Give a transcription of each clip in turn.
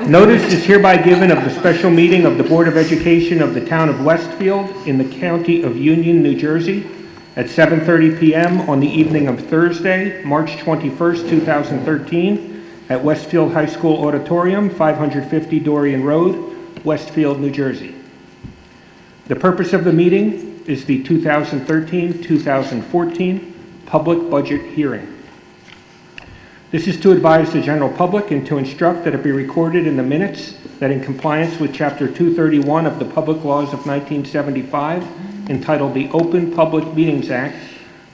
Notice is hereby given of the special meeting of the Board of Education of the Town of Westfield in the County of Union, New Jersey, at 7:30 p.m. on the evening of Thursday, March 21st, 2013, at Westfield High School Auditorium, 550 Dorian Road, Westfield, New Jersey. The purpose of the meeting is the 2013-2014 public budget hearing. This is to advise the general public and to instruct that it be recorded in the minutes that in compliance with Chapter 231 of the Public Laws of 1975, entitled the Open Public Meetings Act,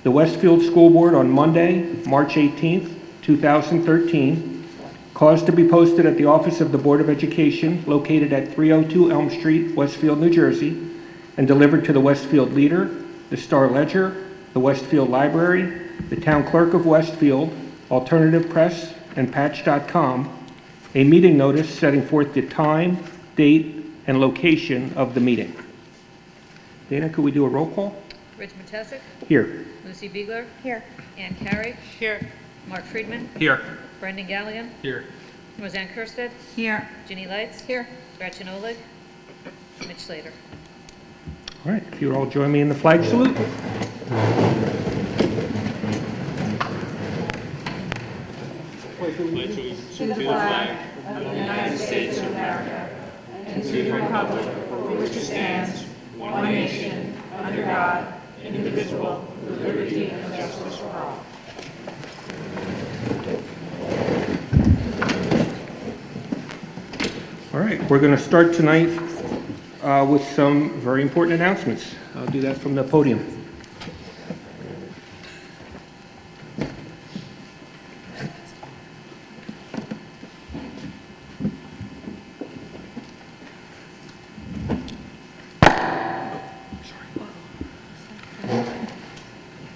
the Westfield School Board on Monday, March 18th, 2013, caused to be posted at the office of the Board of Education located at 302 Elm Street, Westfield, New Jersey, and delivered to the Westfield Leader, the Star Ledger, the Westfield Library, the Town Clerk of Westfield, Alternative Press, and Patch.com, a meeting notice setting forth the time, date, and location of the meeting. Dana, could we do a roll call? Rich Matesic. Here. Lucy Biegler. Here. Ann Carey. Here. Mark Friedman. Here. Brendan Gallion. Here. Roseanne Kirsted. Here. Ginny Lights. Here. Gretchen Oleg. Mitch Slater. All right, if you would all join me in the flag salute. To the flag of the United States of America and to the republic for which it stands, one nation, under God, indivisible, with liberty and justice for all. All right, we're going to start tonight with some very important announcements. I'll do that from the podium.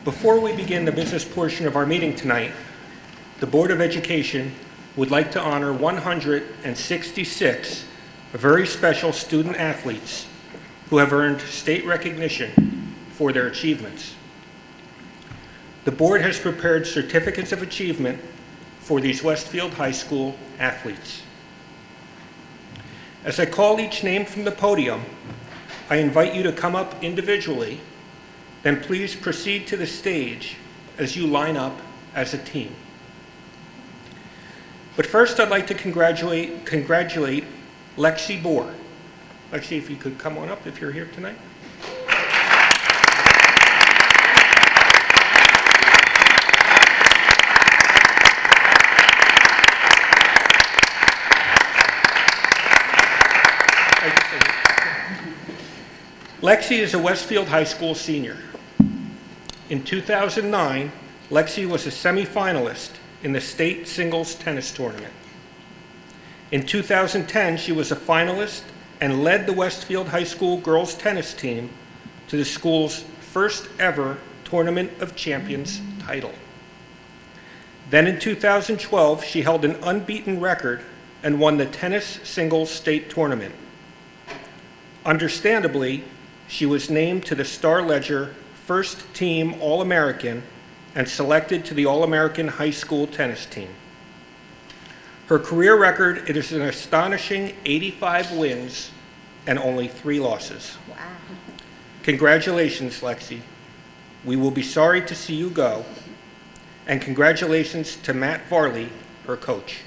Before we begin the business portion of our meeting tonight, the Board of Education would like to honor 166 very special student athletes who have earned state recognition for their achievements. The board has prepared certificates of achievement for these Westfield High School athletes. As I call each name from the podium, I invite you to come up individually. Then please proceed to the stage as you line up as a team. But first, I'd like to congratulate Lexi Bohr. Lexi, if you could come on up if you're here tonight. Lexi is a Westfield High School senior. In 2009, Lexi was a semifinalist in the state singles tennis tournament. In 2010, she was a finalist and led the Westfield High School girls tennis team to the school's first ever Tournament of Champions title. Then in 2012, she held an unbeaten record and won the tennis singles state tournament. Understandably, she was named to the Star Ledger First Team All-American and selected to the All-American High School tennis team. Her career record, it is an astonishing 85 wins and only 3 losses. Wow. Congratulations, Lexi. We will be sorry to see you go. And congratulations to Matt Varley, her coach.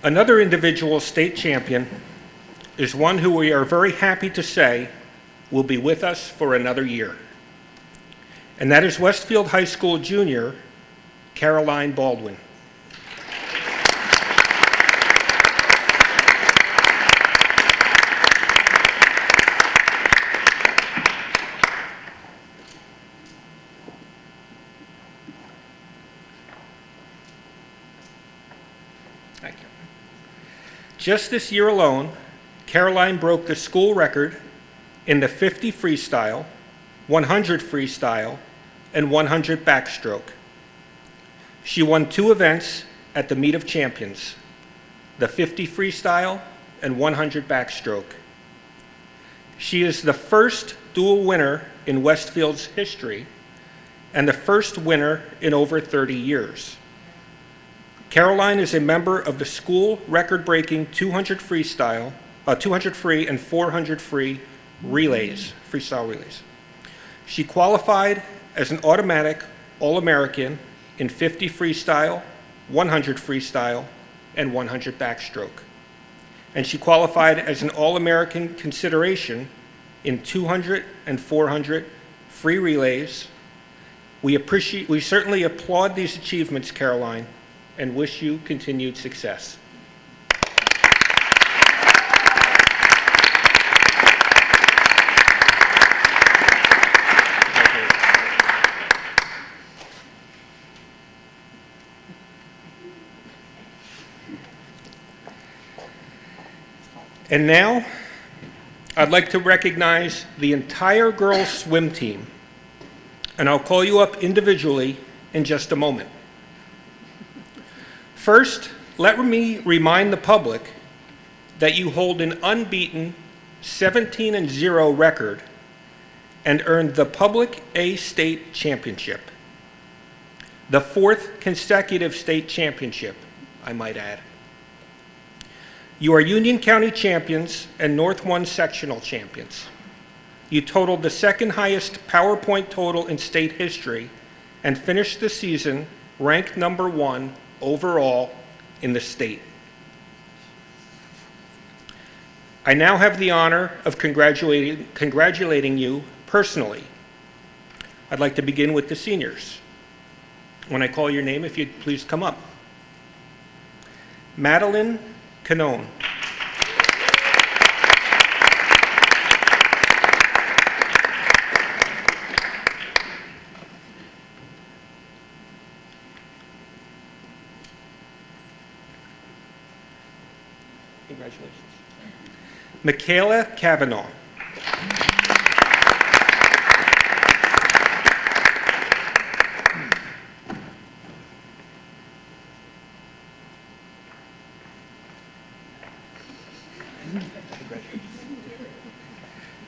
Another individual state champion is one who we are very happy to say will be with us for another year. And that is Westfield High School junior, Caroline Baldwin. Thank you. Just this year alone, Caroline broke the school record in the 50 freestyle, 100 freestyle, and 100 backstroke. She won 2 events at the Meet of Champions, the 50 freestyle and 100 backstroke. She is the first dual winner in Westfield's history and the first winner in over 30 years. Caroline is a member of the school record-breaking 200 freestyle, 200 free and 400 free relays, freestyle relays. She qualified as an automatic All-American in 50 freestyle, 100 freestyle, and 100 backstroke. And she qualified as an All-American consideration in 200 and 400 free relays. We certainly applaud these achievements, Caroline, and wish you continued success. And now, I'd like to recognize the entire girls' swim team, and I'll call you up individually in just a moment. First, let me remind the public that you hold an unbeaten 17-0 record and earned the Public A State Championship, the 4th consecutive state championship, I might add. You are Union County champions and North 1 sectional champions. You totaled the 2nd highest PowerPoint total in state history and finished the season ranked number 1 overall in the state. I now have the honor of congratulating you personally. I'd like to begin with the seniors. When I call your name, if you'd please come up. Madeline Canone. Congratulations. Michaela Kavanaugh.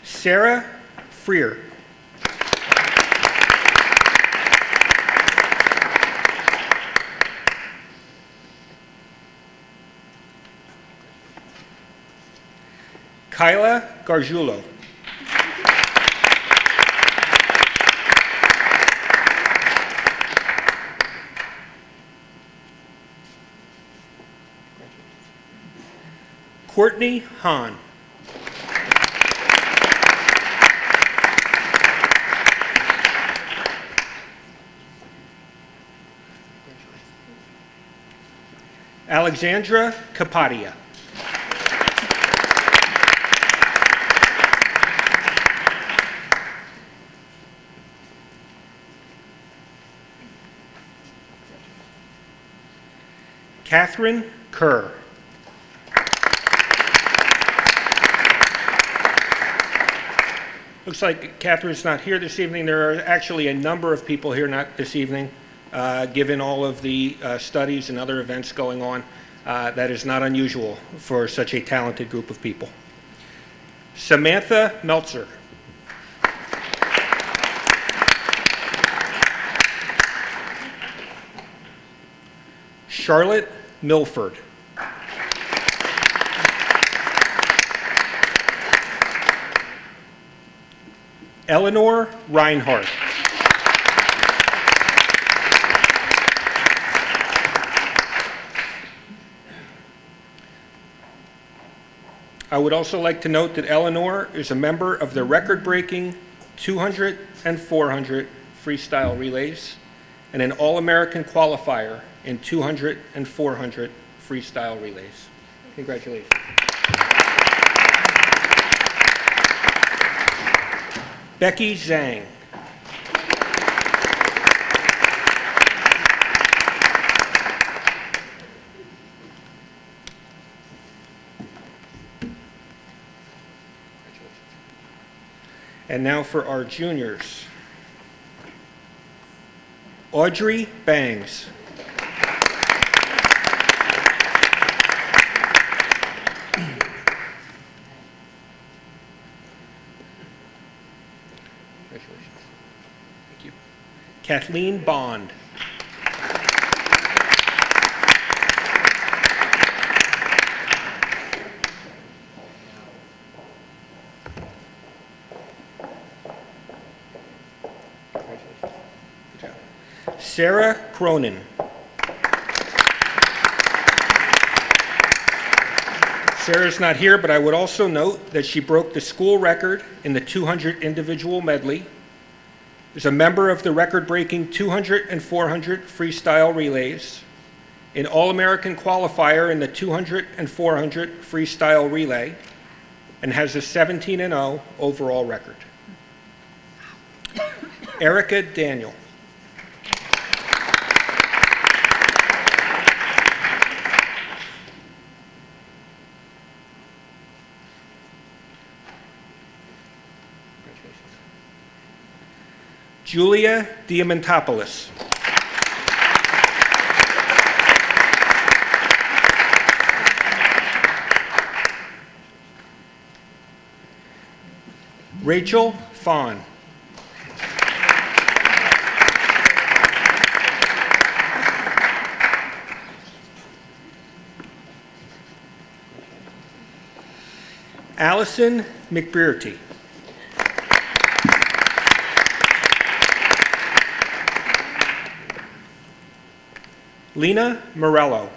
Sarah Freer. Kyla Gargiulo. Courtney Hahn. Alexandra Capadia. Catherine Kerr. Looks like Catherine's not here this evening. There are actually a number of people here not this evening, given all of the studies and other events going on. That is not unusual for such a talented group of people. Samantha Meltzer. Charlotte Milford. Eleanor Reinhardt. I would also like to note that Eleanor is a member of the record-breaking 200 and 400 freestyle relays and an All-American qualifier in 200 and 400 freestyle relays. Congratulations. Becky Zhang. And now for our juniors. Audrey Bangs. Kathleen Bond. Sarah Cronin. Sarah's not here, but I would also note that she broke the school record in the 200 individual medley, is a member of the record-breaking 200 and 400 freestyle relays, an All-American qualifier in the 200 and 400 freestyle relay, and has a 17-0 overall record. Erica Daniel. Julia Diamantopoulos. Rachel Fawn. Allison McBrearty. Lena Morello.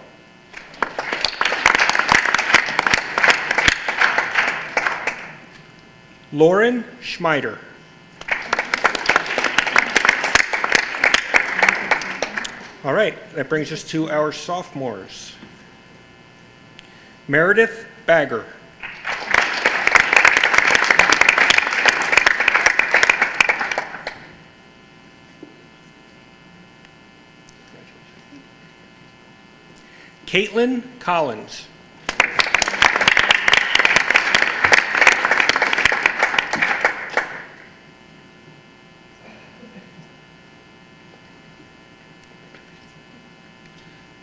Lauren Schmeider. All right, that brings us to our sophomores. Meredith Bagger. Caitlin Collins.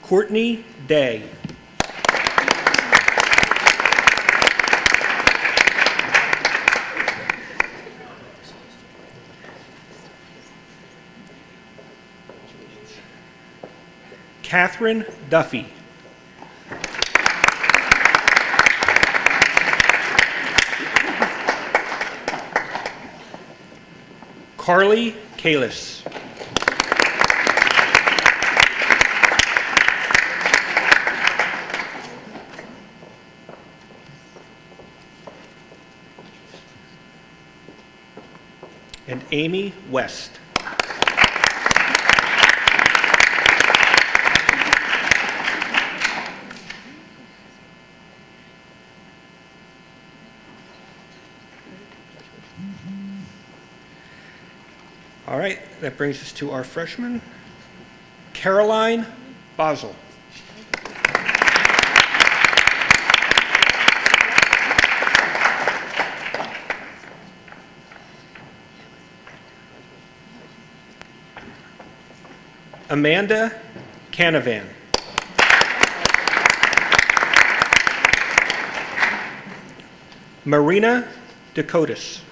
Courtney Day. Catherine Duffy. Carly Kalis. And Amy West. All right, that brings us to our freshmen. Caroline Basel. Amanda Canavan. Marina Dakotas.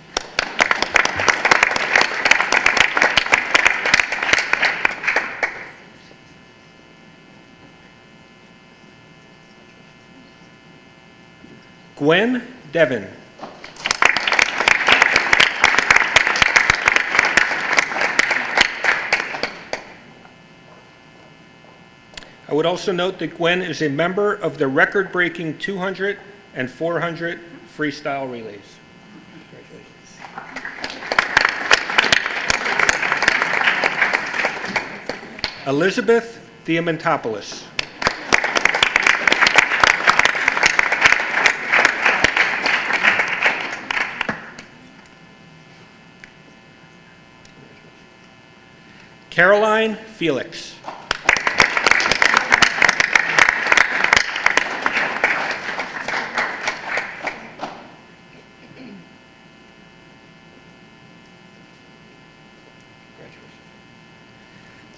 Gwen Devon. I would also note that Gwen is a member of the record-breaking 200 and 400 freestyle relays. Congratulations. Elizabeth Diamantopoulos. Caroline Felix.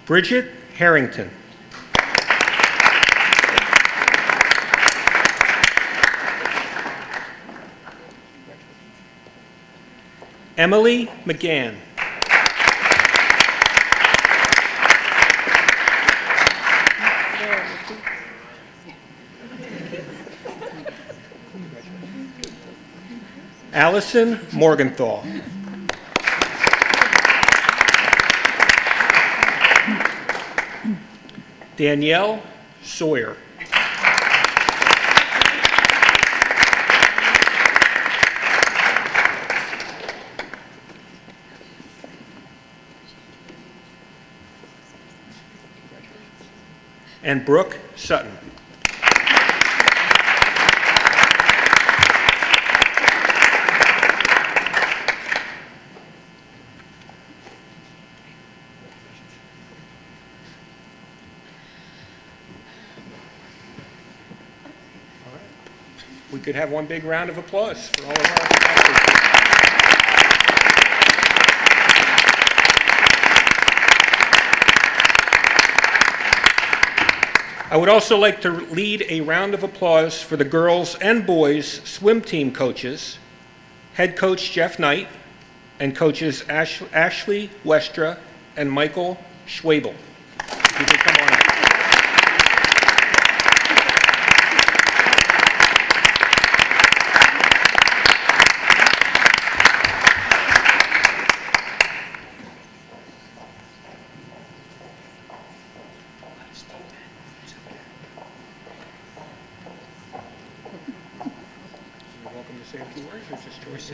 Bridget Harrington. Emily McGann. Allison Morgenthau. Danielle Sawyer. And Brooke Sutton. We could have one big round of applause for all of our athletes. I would also like to lead a round of applause for the girls and boys swim team coaches, head coach Jeff Knight, and coaches Ashley Westra and Michael Schwabel. You can come on up. You're welcome to say a few words, or just Joyce?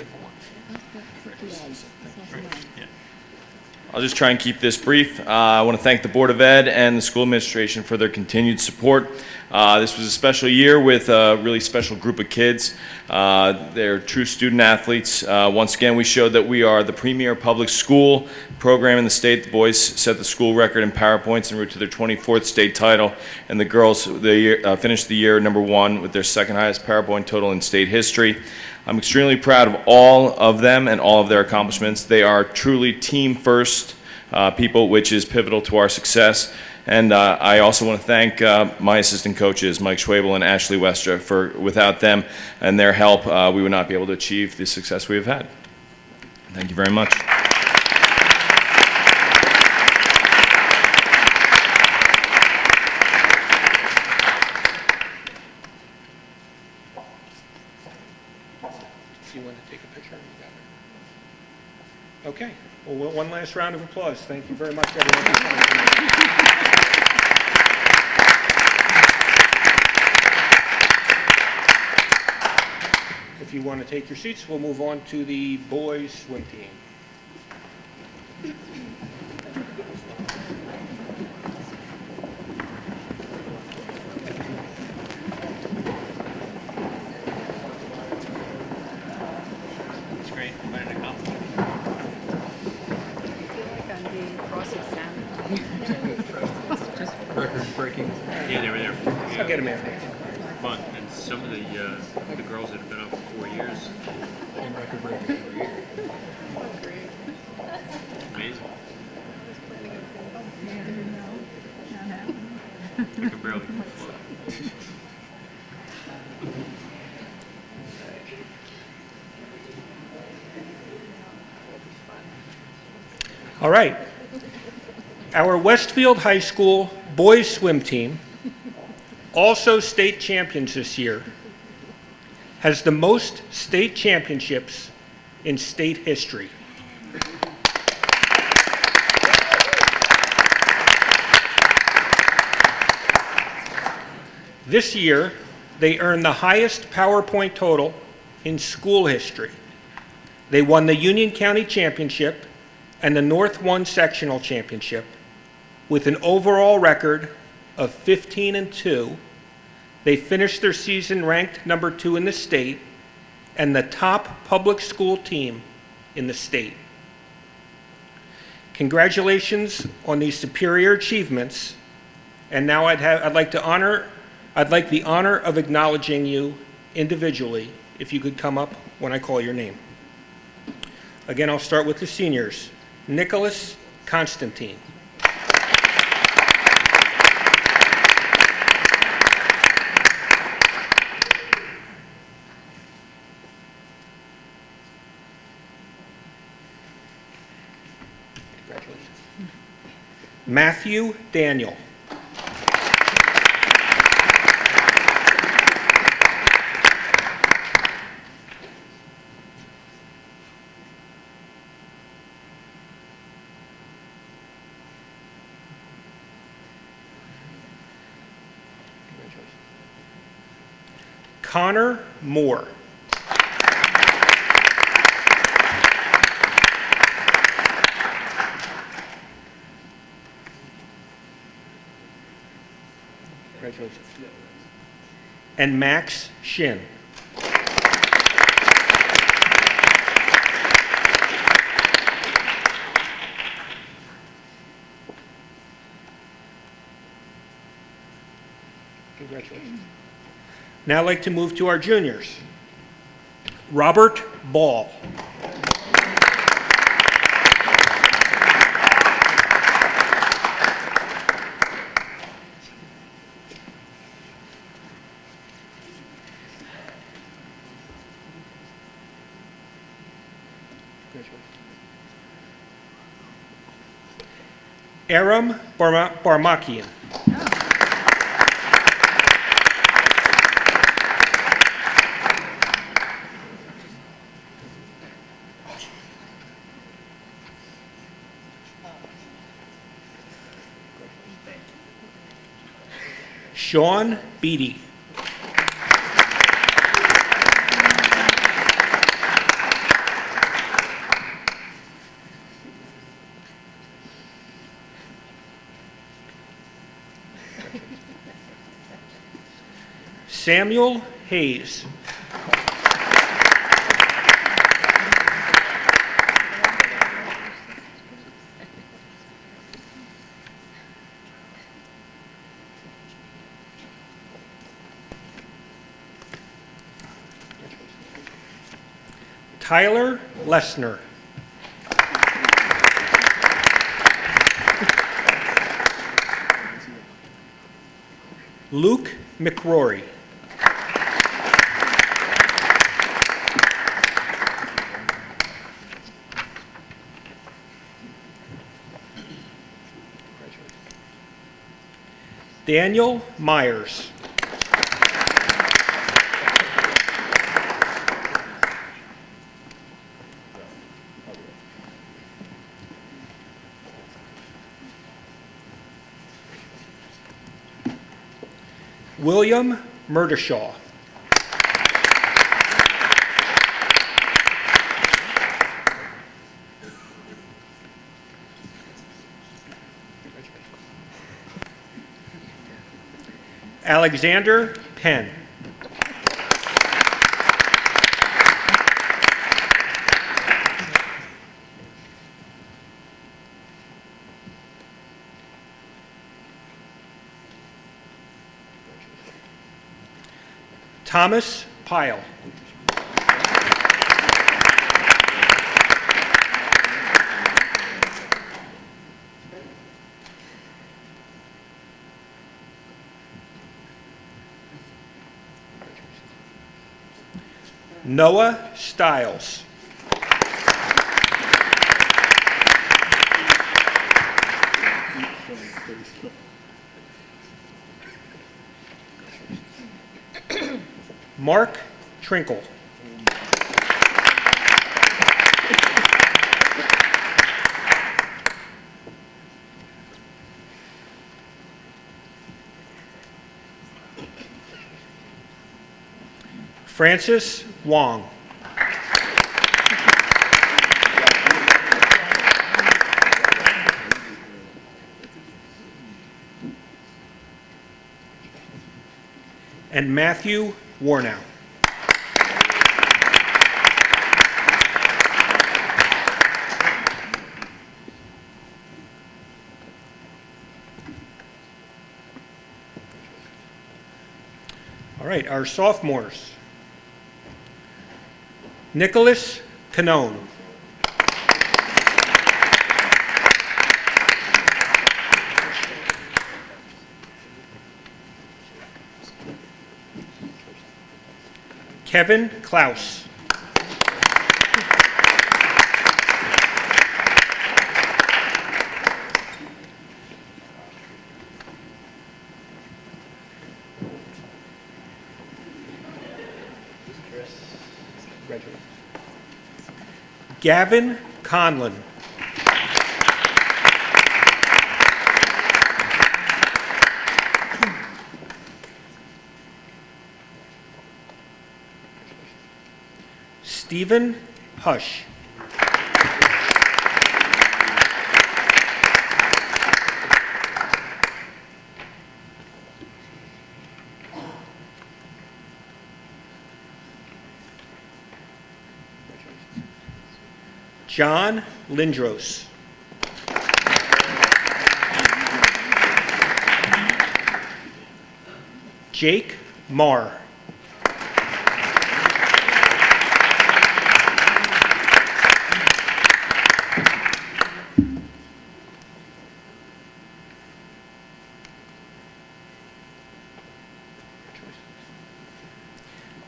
I'll just try and keep this brief. I want to thank the Board of Ed and the school administration for their continued support. This was a special year with a really special group of kids. They're true student athletes. Once again, we showed that we are the premier public school program in the state. The boys set the school record in PowerPoints en route to their 24th state title, and the girls finished the year #1 with their second highest PowerPoint total in state history. I'm extremely proud of all of them and all of their accomplishments. They are truly team-first people, which is pivotal to our success. And I also want to thank my assistant coaches, Mike Schwabel and Ashley Westra, for without them and their help, we would not be able to achieve the success we have had. Thank you very much. Do you want to take a picture? Okay. Well, one last round of applause. Thank you very much, everyone, for coming tonight. If you want to take your seats, we'll move on to the boys swim team. It's great. What an accomplishment. Record-breaking. Yeah, they were there. I'll get him in. Fun. And some of the girls that have been up for 4 years. And record-breaking every year. Amazing. I can barely float. All right. Our Westfield High School boys swim team, also state champions this year, has the most state championships in state history. This year, they earned the highest PowerPoint total in school history. They won the Union County Championship and the North 1 Sectional Championship with an overall record of 15-2. They finished their season ranked #2 in the state and the top public school team in the state. Congratulations on these superior achievements. And now I'd like the honor of acknowledging you individually, if you could come up when I call your name. Again, I'll start with the seniors. Nicholas Constantine. Congratulations. Matthew Daniel. Connor Moore. Congratulations. And Max Shin. Congratulations. Now I'd like to move to our juniors. Robert Ball. Aram Barmakian. Sean Beatty. Samuel Hayes. Tyler Lessner. Luke McRory. Daniel Myers. William Murdershaw. Alexander Penn. Thomas Pyle. Noah Stiles. Mark Trinkle. Francis Wong. And Matthew Warnow. All right, our sophomores. Nicholas Canone. Kevin Klaus. Gavin Conlon. Stephen Hush. John Lindros. Jake Marr.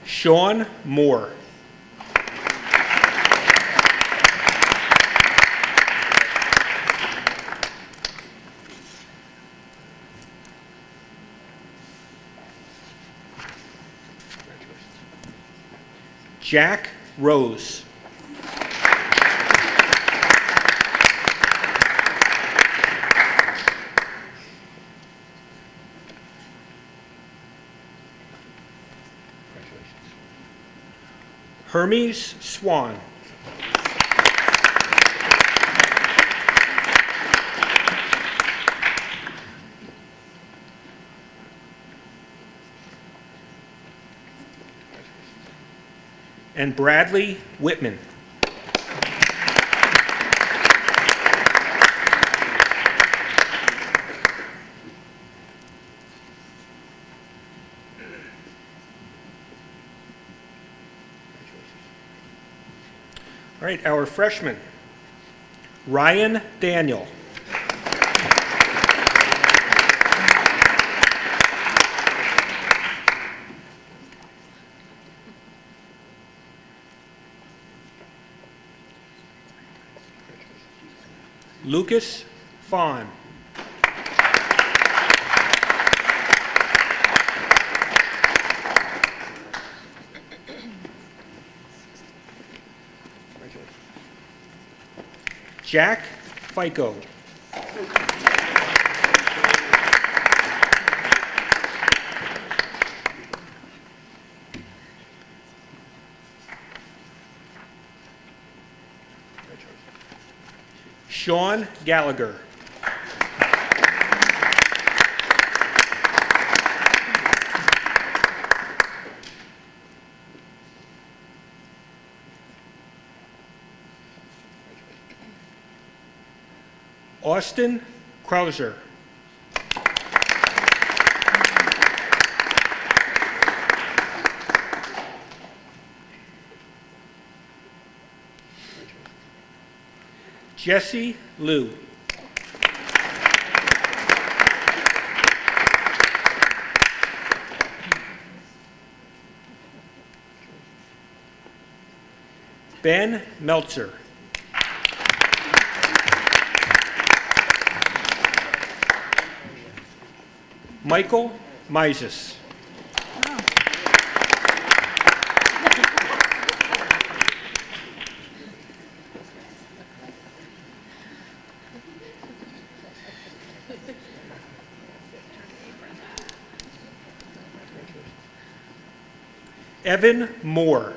Sean Moore. Jack Rose. Hermes Swan. And Bradley Whitman. All right, our freshman, Ryan Daniel. Lucas Fawn. Jack Fico. Sean Gallagher. Austin Krauser. Jesse Liu. Ben Meltzer. Michael Mises. Evan Moore.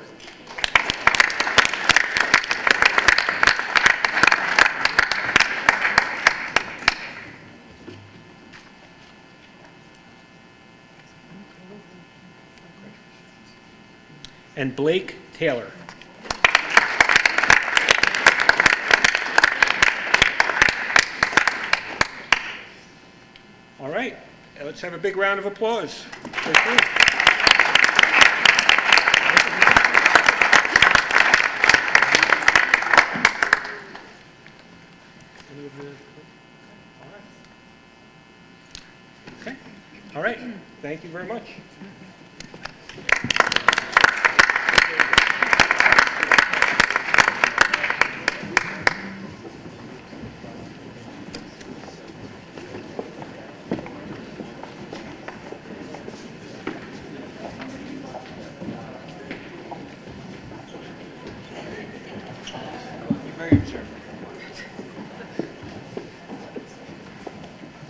And Blake Taylor. All right, let's have a big round of applause. Thank you. Okay. All right. Thank you very much.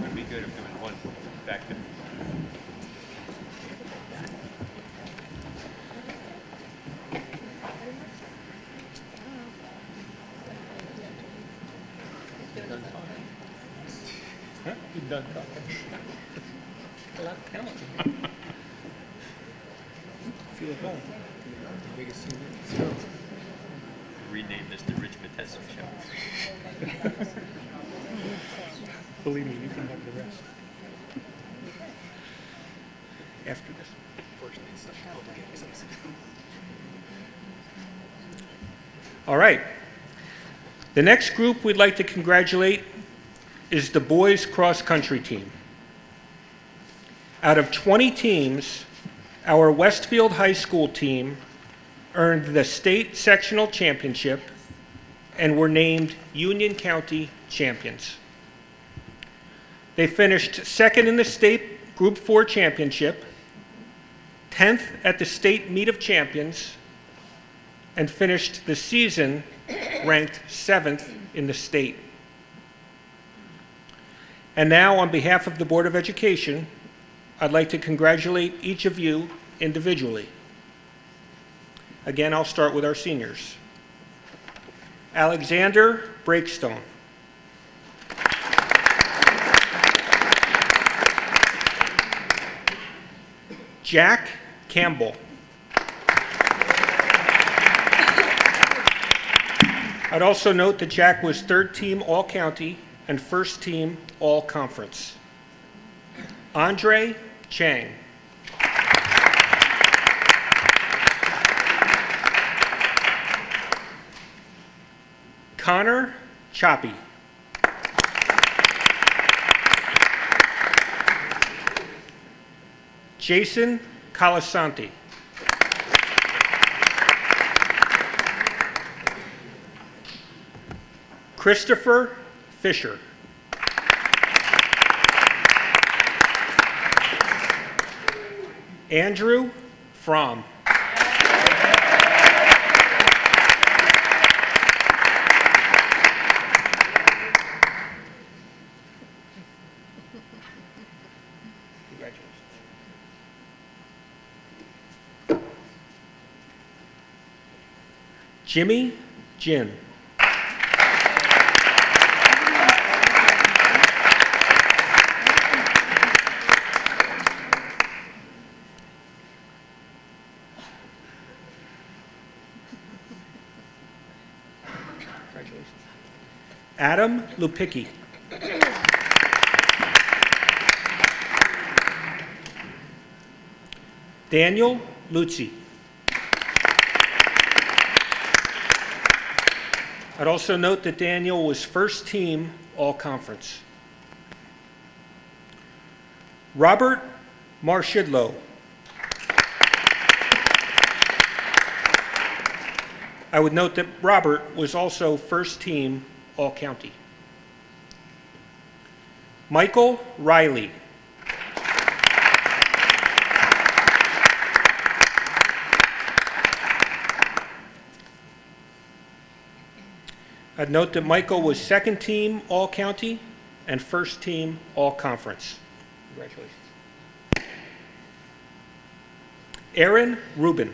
Would be good if there was one back there. done talking. A lot of talent. Feel at home. The biggest team in the Rename this the Rich Matessi Show. Believe me, you can have the rest. After this. Fortunately, it's such public access. All right. The next group we'd like to congratulate is the boys cross-country team. Out of 20 teams, our Westfield High School team earned the state sectional championship and were named Union County champions. They finished second in the state Group 4 championship, 10th at the state meet of champions, and finished the season ranked 7th in the state. And now, on behalf of the Board of Education, I'd like to congratulate each of you individually. Again, I'll start with our seniors. Alexander Breakstone. Jack Campbell. I'd also note that Jack was third team All-County and first team All-Conference. Andre Chang. Connor Choppy. Jason Colasanti. Christopher Fisher. Andrew Fromm. Congratulations. Jimmy Jin. Adam Lupicki. Daniel Luzzi. I'd also note that Daniel was first team All-Conference. Robert Marshidlo. I would note that Robert was also first team All-County. Michael Riley. I'd note that Michael was second team All-County and first team All-Conference. Congratulations. Aaron Rubin.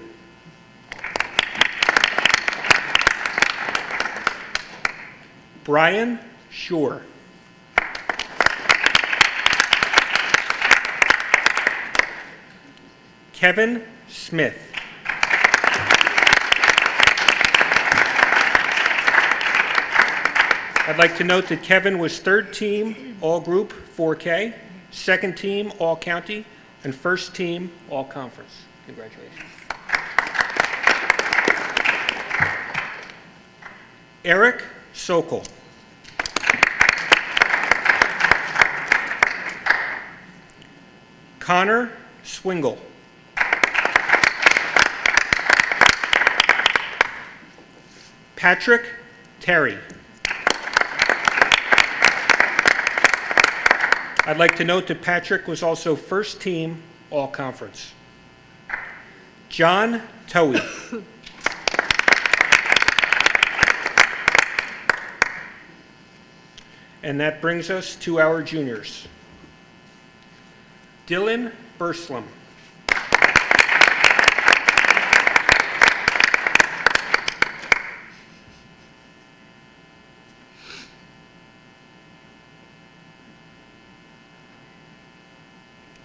Brian Shore. Kevin Smith. I'd like to note that Kevin was third team All-Group 4K, second team All-County, and first team All-Conference. Congratulations. Eric Sokol. Connor Swingle. Patrick Terry. I'd like to note that Patrick was also first team All-Conference. John Towie. And that brings us to our juniors. Dylan Burslem.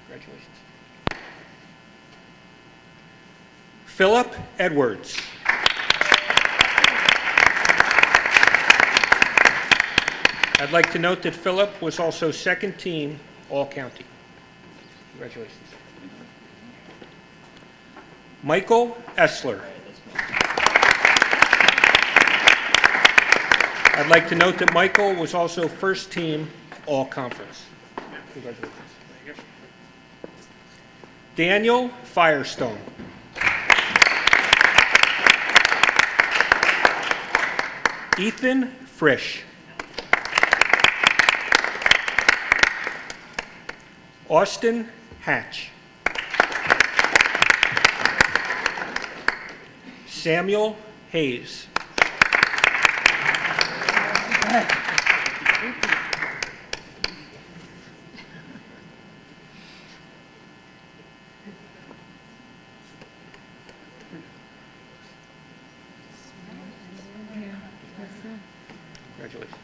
Congratulations. Philip Edwards. I'd like to note that Philip was also second team All-County. Congratulations. Michael Essler. I'd like to note that Michael was also first team All-Conference. Congratulations. Daniel Firestone. Ethan Frisch. Austin Hatch. Samuel Hayes. Congratulations.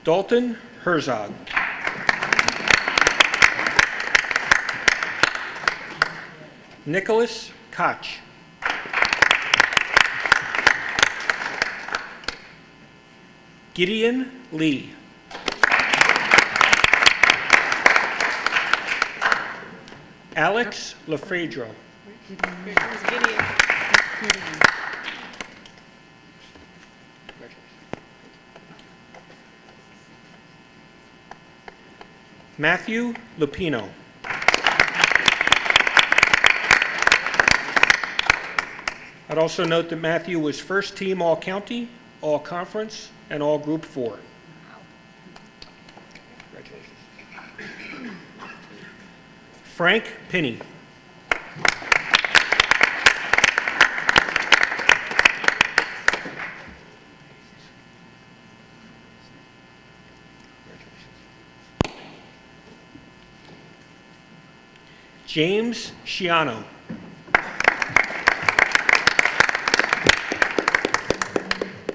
Dalton Herzog. Nicholas Koch. Gideon Lee. Alex Lafredro. Matthew Lupino. I'd also note that Matthew was first team All-County, All-Conference, and All-Group 4. Congratulations. Frank Pinney. James Shiano.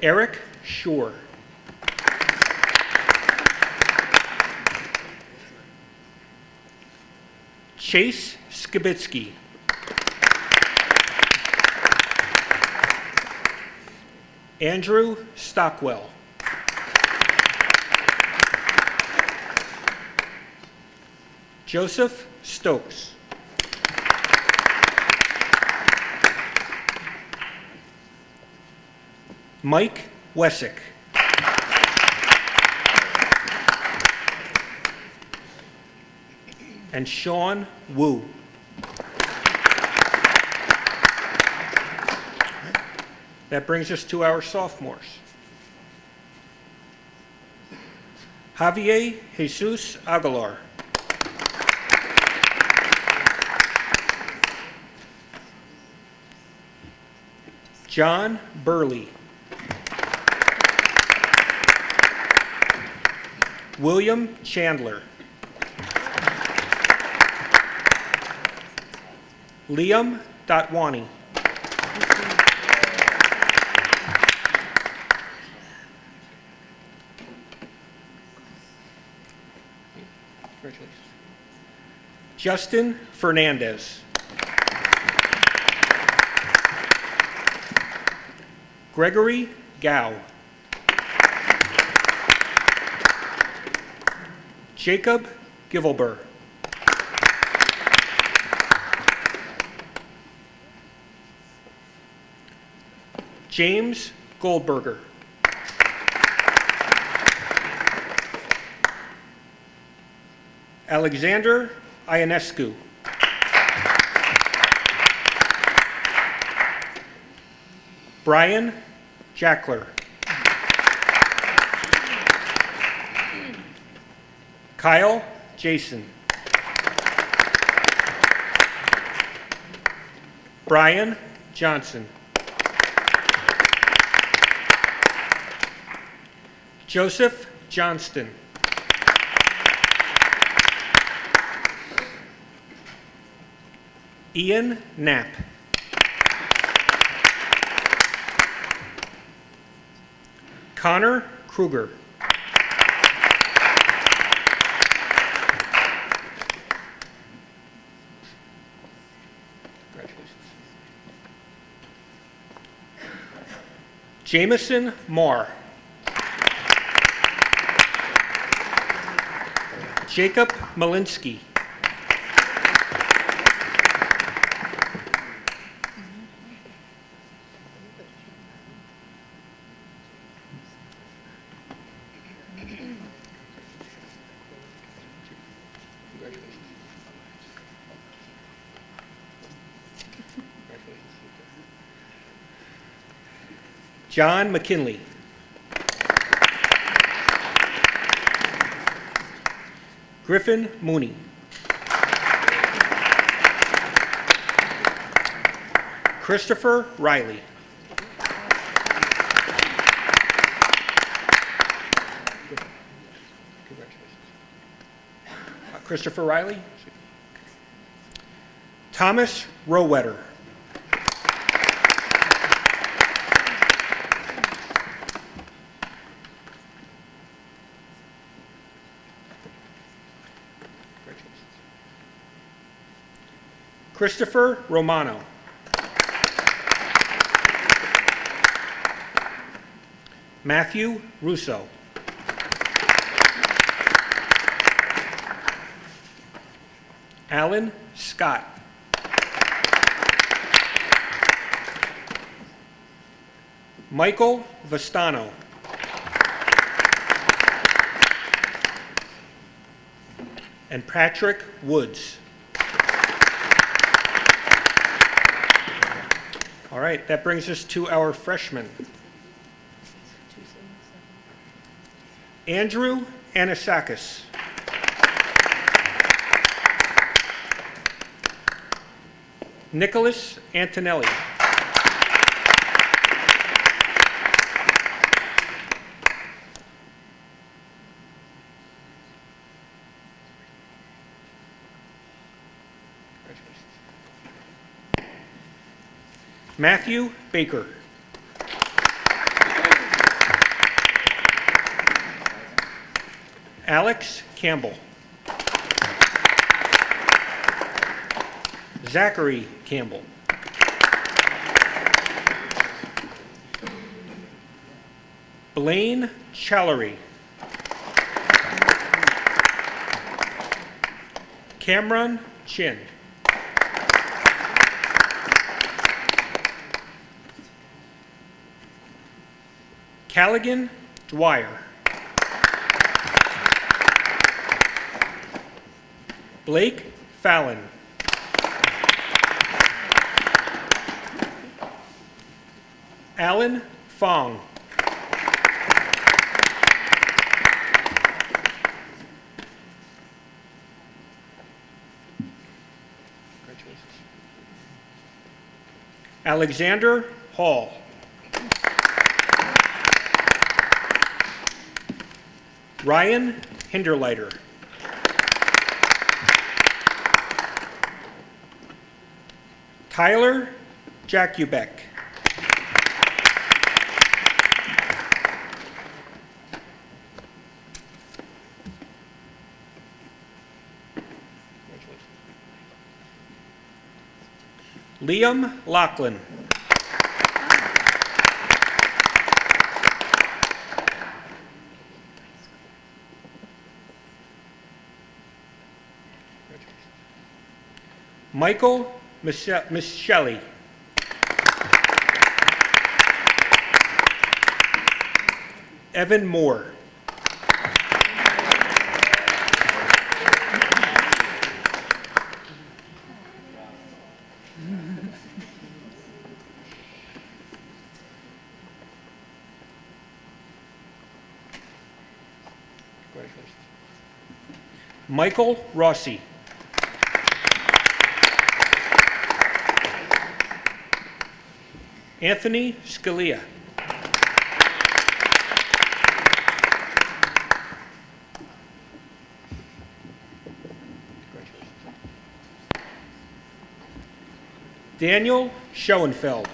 Eric Shore. Chase Skibitsky. Andrew Stockwell. Joseph Stokes. Mike Wessick. And Sean Wu. That brings us to our sophomores. Javier Jesus Aguilar. John Burley. William Chandler. Liam Dotwani. Congratulations. Justin Fernandez. Gregory Gao. Jacob Givelber. James Goldberger. Alexander Ionescu. Brian Jackler. Kyle Jason. Brian Johnson. Joseph Johnston. Ian Knapp. Connor Kruger. Jamison Marr. Jacob Malinsky. John McKinley. Griffin Mooney. Christopher Riley. Christopher Riley. Thomas Rowetter. Christopher Romano. Matthew Russo. Alan Scott. Michael Vastano. And Patrick Woods. All right, that brings us to our freshmen. Andrew Anasakis. Nicholas Antonelli. Matthew Baker. Alex Campbell. Zachary Campbell. Blaine Challery. Cameron Chin. Callaghan Dwyer. Blake Fallon. Alan Fong. Alexander Hall. Ryan Hinderleiter. Tyler Jakubek. Liam Lachlan. Michael Micheli. Evan Moore. Michael Rossi. Anthony Scalia. Daniel Schoenfeld.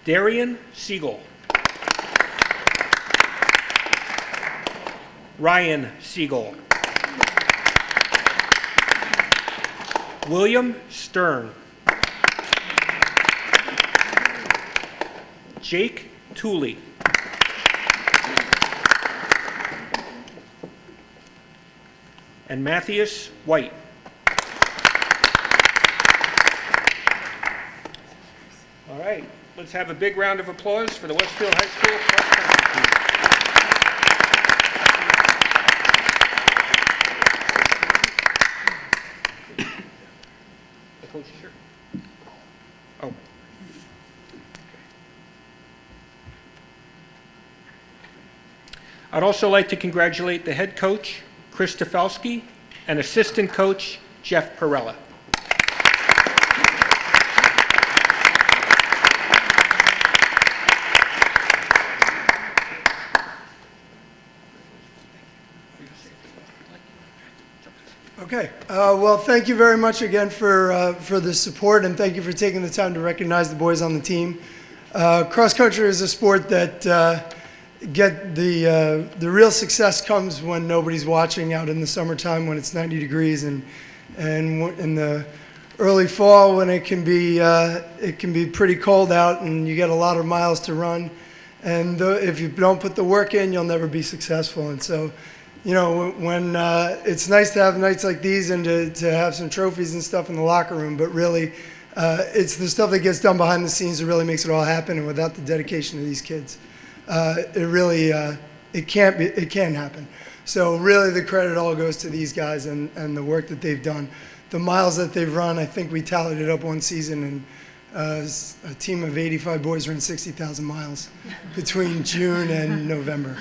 Darian Siegel. Ryan Siegel. William Stern. Jake Tooley. And Matthias White. All right, let's have a big round of applause for the Westfield High School cross-country team. The coach's shirt. Oh. I'd also like to congratulate the head coach, Chris Stafelsky, and assistant coach, Jeff Perella. Okay. Well, thank you very much again for the support, and thank you for taking the time to recognize the boys on the team. Cross country is a sport that the real success comes when nobody's watching out in the summertime when it's 90 degrees, and in the early fall when it can be pretty cold out and you get a lot of miles to run. And if you don't put the work in, you'll never be successful. And so, you know, when it's nice to have nights like these and to have some trophies and stuff in the locker room, but really it's the stuff that gets done behind the scenes that really makes it all happen. And without the dedication of these kids, it can't happen. So really the credit all goes to these guys and the work that they've done. The miles that they've run, I think we tallied it up one season, and a team of 85 boys ran 60,000 miles between June and November.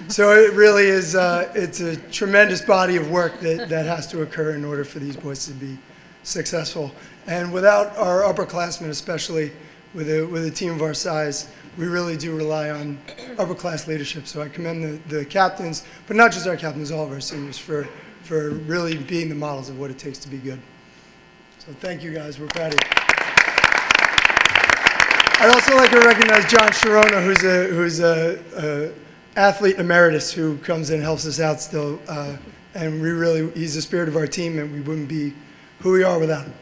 So it really is, it's a tremendous body of work that has to occur in order for these boys to be successful. And without our upperclassmen, especially with a team of our size, we really do rely on upper-class leadership. So I commend the captains, but not just our captains, all of our seniors, for really being the models of what it takes to be good. So thank you, guys. We're proud of you. I'd also like to recognize John Sharona, who's a athlete emeritus who comes in and helps us out still. And he's the spirit of our team, and we wouldn't be who we are without him.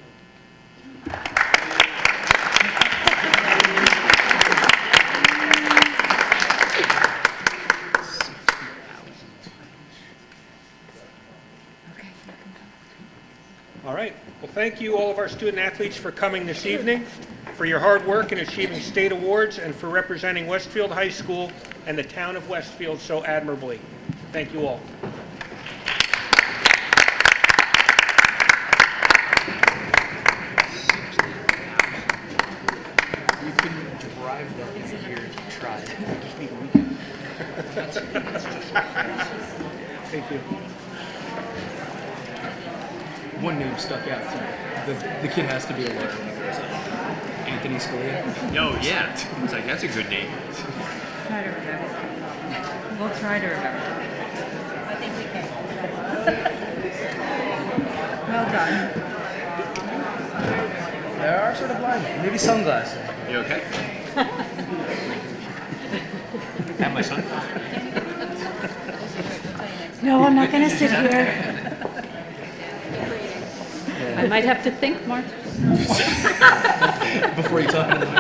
All right. Well, thank you, all of our student athletes, for coming this evening, for your hard work in achieving state awards, and for representing Westfield High School and the town of Westfield so admirably. Thank you all. You couldn't drive that in here if you tried. You just need a weekend. Thank you. One name stuck out to me. The kid has to be a lawyer. Anthony Scalia. Oh, yeah. It's like, that's a good name. Try to remember. We'll try to remember. I think we can. Well done. There are sort of blind. Maybe sunglasses. You okay? Have my son? No, I'm not going to sit here. I might have to think, Mark. Before you talk to them.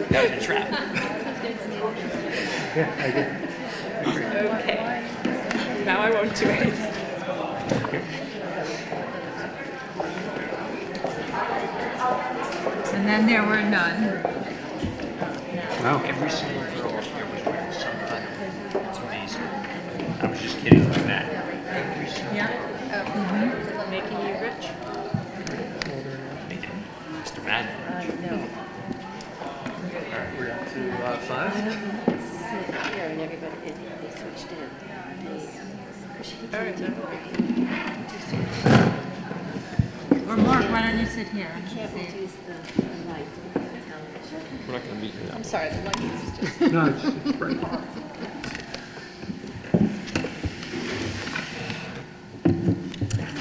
That was a trap. Yeah, I did. Okay. Now I won't do anything. And then there were none. Wow. Every single girl up here was wearing some kind of, it's amazing. I was just kidding about that. Every single Yeah. Making you rich? They didn't. Mr. Madden. We're up to 5. Here and everybody they switched in. Or Mark, why don't you sit here? Can't we use the lights on the television? We're not going to meet you. I'm sorry, the lights is just. No, it's right.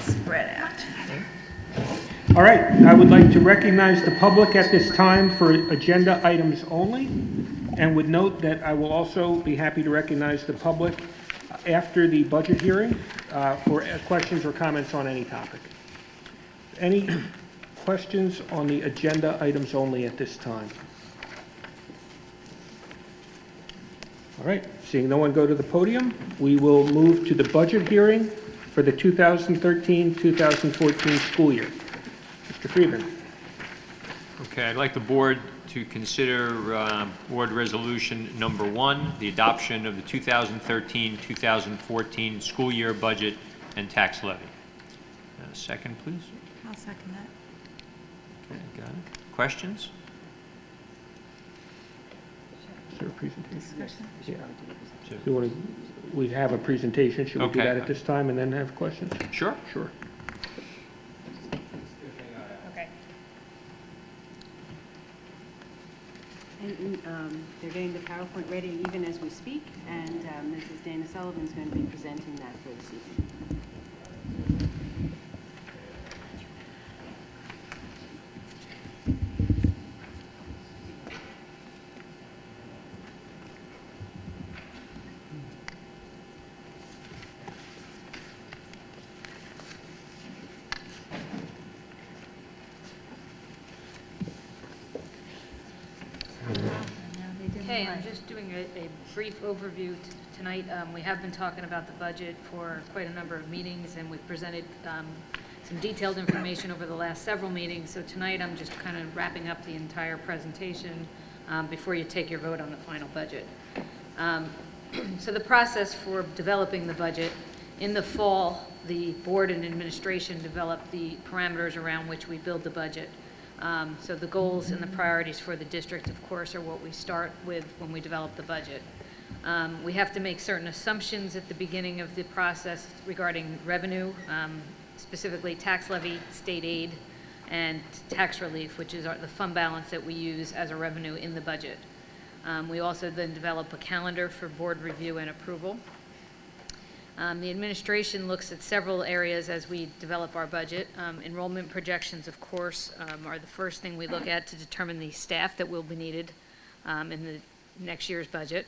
Spread out. All right, I would like to recognize the public at this time for agenda items only, and would note that I will also be happy to recognize the public after the budget hearing for questions or comments on any topic. Any questions on the agenda items only at this time? All right, seeing no one go to the podium, we will move to the budget hearing for the 2013-2014 school year. Mr. Friedman. Okay, I'd like the board to consider board resolution number 1, the adoption of the 2013-2014 school year budget and tax levy. Second, please. I'll second that. Okay, got it. Questions? Is there a presentation? Discussion? Yeah. Do you want to, we have a presentation, should we do Okay. that at this time and then have questions? Sure. Sure. Okay. And they're getting the PowerPoint ready even as we speak, and Mrs. Dana Sullivan is going to be presenting that for this evening. Okay, I'm just doing a brief overview tonight. We have been talking about the budget for quite a number of meetings, and we've presented some detailed information over the last several meetings. So tonight, I'm just kind of wrapping up the entire presentation before you take your vote on the final budget. So the process for developing the budget, in the fall, the board and administration developed the parameters around which we build the budget. So the goals and the priorities for the district, of course, are what we start with when we develop the budget. We have to make certain assumptions at the beginning of the process regarding revenue, specifically tax levy, state aid, and tax relief, which is the fund balance that we use as a revenue in the budget. We also then develop a calendar for board review and approval. The administration looks at several areas as we develop our budget. Enrollment projections, of course, are the first thing we look at to determine the staff that will be needed in the next year's budget.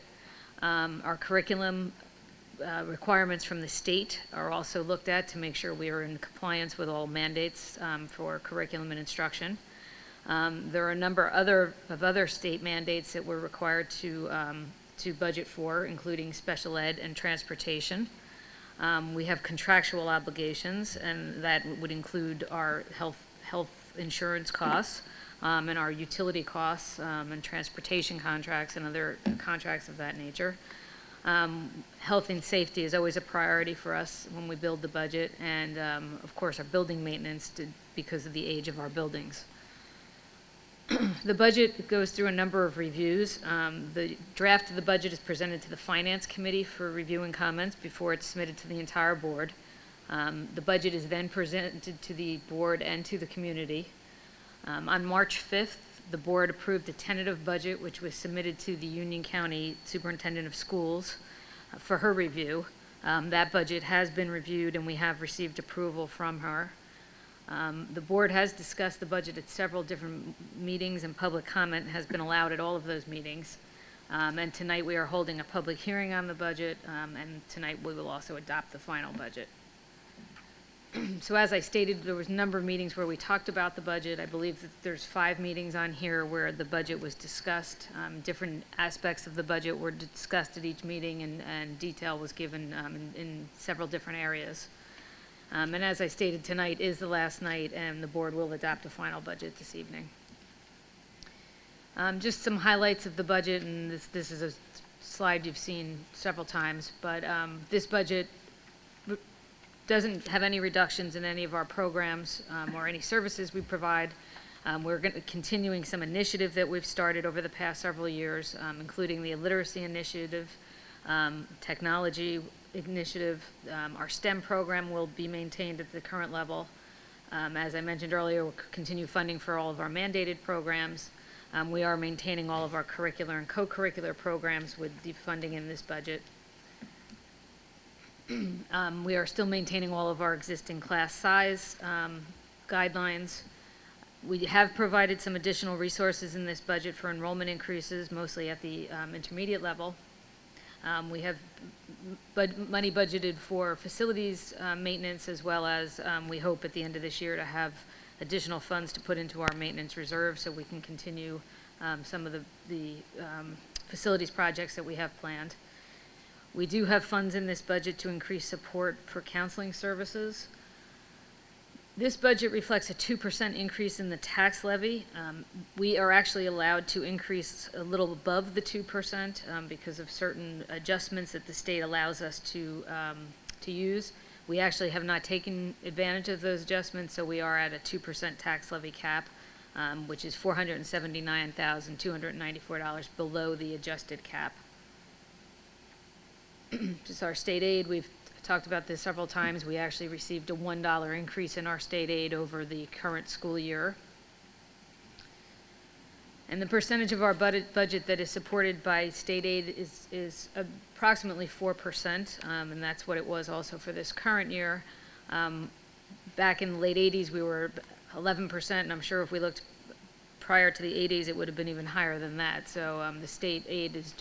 Our curriculum requirements from the state are also looked at to make sure we are in compliance with all mandates for curriculum and instruction. There are a number of other state mandates that we're required to budget for, including special ed and transportation. We have contractual obligations, and that would include our health insurance costs and our utility costs and transportation contracts and other contracts of that nature. Health and safety is always a priority for us when we build the budget, and of course our building maintenance because of the age of our buildings. The budget goes through a number of reviews. The draft of the budget is presented to the Finance Committee for review and comments before it's submitted to the entire board. The budget is then presented to the board and to the community. On March 5th, the board approved a tentative budget which was submitted to the Union County Superintendent of Schools for her review. That budget has been reviewed and we have received approval from her. The board has discussed the budget at several different meetings, and public comment has been allowed at all of those meetings. And tonight we are holding a public hearing on the budget, and tonight we will also adopt the final budget. So as I stated, there was a number of meetings where we talked about the budget. I believe that there's 5 meetings on here where the budget was discussed. Different aspects of the budget were discussed at each meeting, and detail was given in several different areas. And as I stated, tonight is the last night, and the board will adopt a final budget this evening. Just some highlights of the budget, and this is a slide you've seen several times, but this budget doesn't have any reductions in any of our programs or any services we provide. We're continuing some initiative that we've started over the past several years, including the literacy initiative, technology initiative. Our STEM program will be maintained at the current level. As I mentioned earlier, we'll continue funding for all of our mandated programs. We are maintaining all of our curricular and co-curricular programs with the funding in this budget. We are still maintaining all of our existing class size guidelines. We have provided some additional resources in this budget for enrollment increases, mostly at the intermediate level. We have money budgeted for facilities maintenance, as well as we hope at the end of this year to have additional funds to put into our maintenance reserve so we can continue some of the facilities projects that we have planned. We do have funds in this budget to increase support for counseling services. This budget reflects a 2% increase in the tax levy. We are actually allowed to increase a little above the 2% because of certain adjustments that the state allows us to use. We actually have not taken advantage of those adjustments, so we are at a 2% tax levy cap, which is $479,294 below the adjusted cap. Just our state aid, we've talked about this several times. We actually received a $1 increase in our state aid over the current school year. And the percentage of our budget that is supported by state aid is approximately 4%, and that's what it was also for this current year. Back in the late 80s, we were 11%, and I'm sure if we looked prior to the 80s, it would have been even higher than that. So the state aid is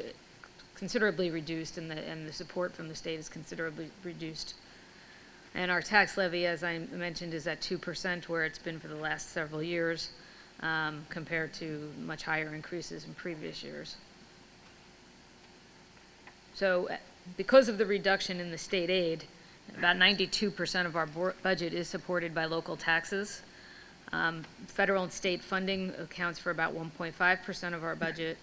considerably reduced, and the support from the state is considerably reduced. And our tax levy, as I mentioned, is at 2%, where it's been for the last several years, compared to much higher increases in previous years. So because of the reduction in the state aid, about 92% of our budget is supported by local taxes. Federal and state funding accounts for about 1.5% of our budget.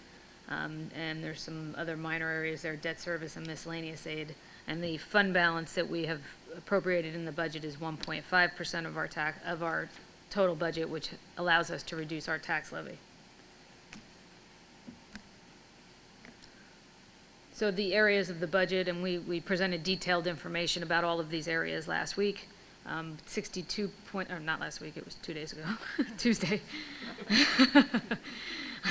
And there's some other minor areas there, debt service and miscellaneous aid. And the fund balance that we have appropriated in the budget is 1.5% of our total budget, which allows us to reduce our tax levy. So the areas of the budget, and we presented detailed information about all of these areas last week. 62 point, or not last week, it was 2 days ago, Tuesday.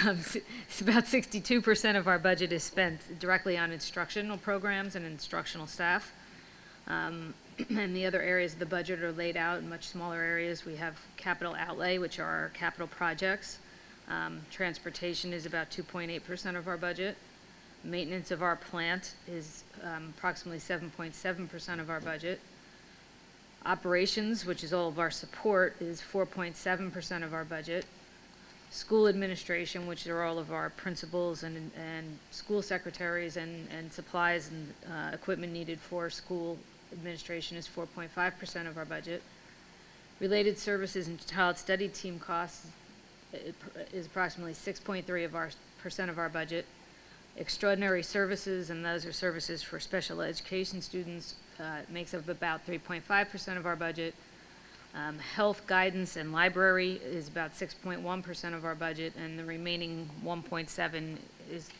It's about 62% of our budget is spent directly on instructional programs and instructional staff. And the other areas of the budget are laid out in much smaller areas. We have capital outlay, which are our capital projects. Transportation is about 2.8% of our budget. Maintenance of our plant is approximately 7.7% of our budget. Operations, which is all of our support, is 4.7% of our budget. School administration, which are all of our principals and school secretaries and supplies and equipment needed for school administration, is 4.5% of our budget. Related services and child study team costs is approximately 6.3% of our budget. Extraordinary services, and those are services for special education students, makes up about 3.5% of our budget. Health guidance and library is about 6.1% of our budget, and the remaining 1.7% is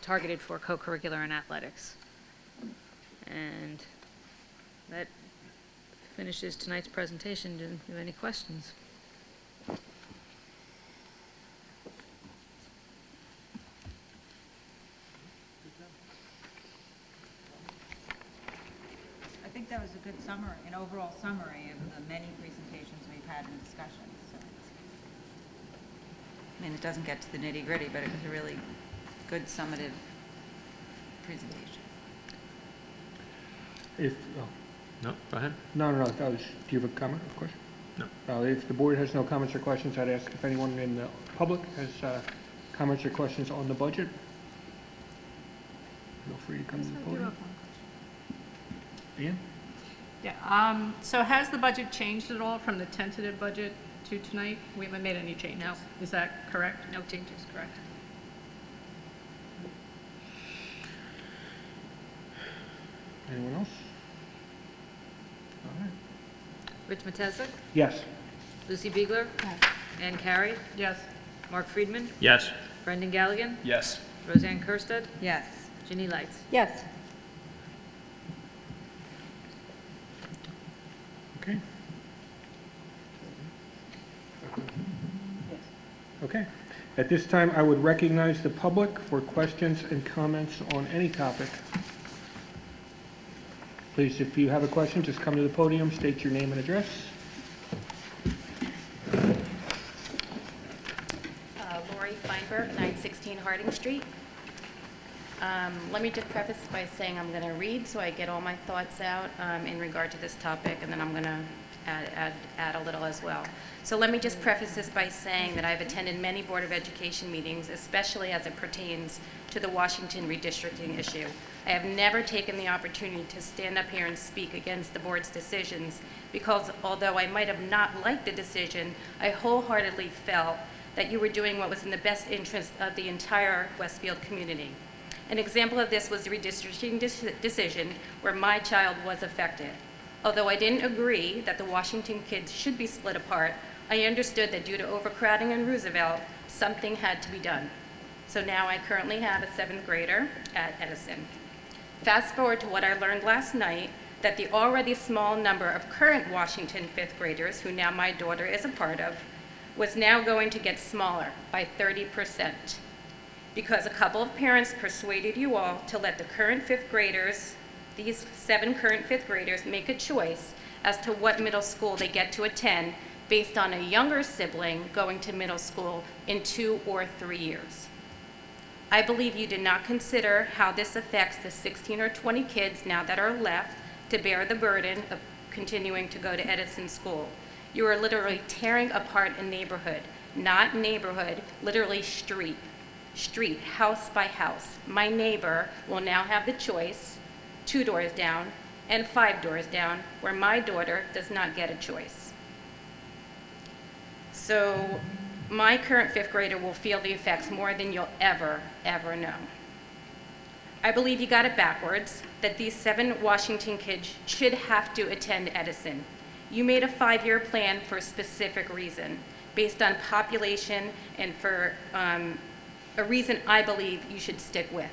targeted for co-curricular and athletics. And that finishes tonight's presentation. Do you have any questions? I think that was a good summary, an overall summary of the many presentations we've had and discussions. So I mean, it doesn't get to the nitty-gritty, but it was a really good summative presentation. No, go ahead. No, that was, do you have a comment or question? No. If the board has no comments or questions, I'd ask if anyone in the public has comments or questions on the budget. Feel free to come to the podium. Ian? Yeah, so has the budget changed at all from the tentative budget to tonight? We haven't made any changes. No. Is that correct? No changes, correct. Anyone else? All right. Rich Matesic, Yes. Lucy Biegler, Ann Carey, Yes. Mark Friedman, Yes. Brendan Galligan, Yes. Roseanne Kirsted, Yes. Ginny Lights. Yes. Okay. Okay. At this time, I would recognize the public for questions and comments on any topic. Please, if you have a question, just come to the podium, state your name and address. Lori Feinberg, 916 Harding Street. Let me just preface by saying I'm going to read so I get all my thoughts out in regard to this topic, and then I'm going to add a little as well. So let me just preface this by saying that I've attended many Board of Education meetings, especially as it pertains to the Washington redistricting issue. I have never taken the opportunity to stand up here and speak against the board's decisions because although I might have not liked the decision, I wholeheartedly felt that you were doing what was in the best interest of the entire Westfield community. An example of this was the redistricting decision where my child was affected. Although I didn't agree that the Washington kids should be split apart, I understood that due to overcrowding in Roosevelt, something had to be done. So now I currently have a 7th grader at Edison. Fast forward to what I learned last night, that the already small number of current Washington 5th graders, who now my daughter is a part of, was now going to get smaller by 30%. Because a couple of parents persuaded you all to let the current 5th graders, these 7 current 5th graders, make a choice as to what middle school they get to attend based on a younger sibling going to middle school in 2 or 3 years. I believe you did not consider how this affects the 16 or 20 kids now that are left to bear the burden of continuing to go to Edison School. You are literally tearing apart a neighborhood, not neighborhood, literally street, house by house. My neighbor will now have the choice, 2 doors down and 5 doors down, where my daughter does not get a choice. So my current 5th grader will feel the effects more than you'll ever know. I believe you got it backwards, that these 7 Washington kids should have to attend Edison. You made a 5-year plan for a specific reason, based on population and for a reason I believe you should stick with.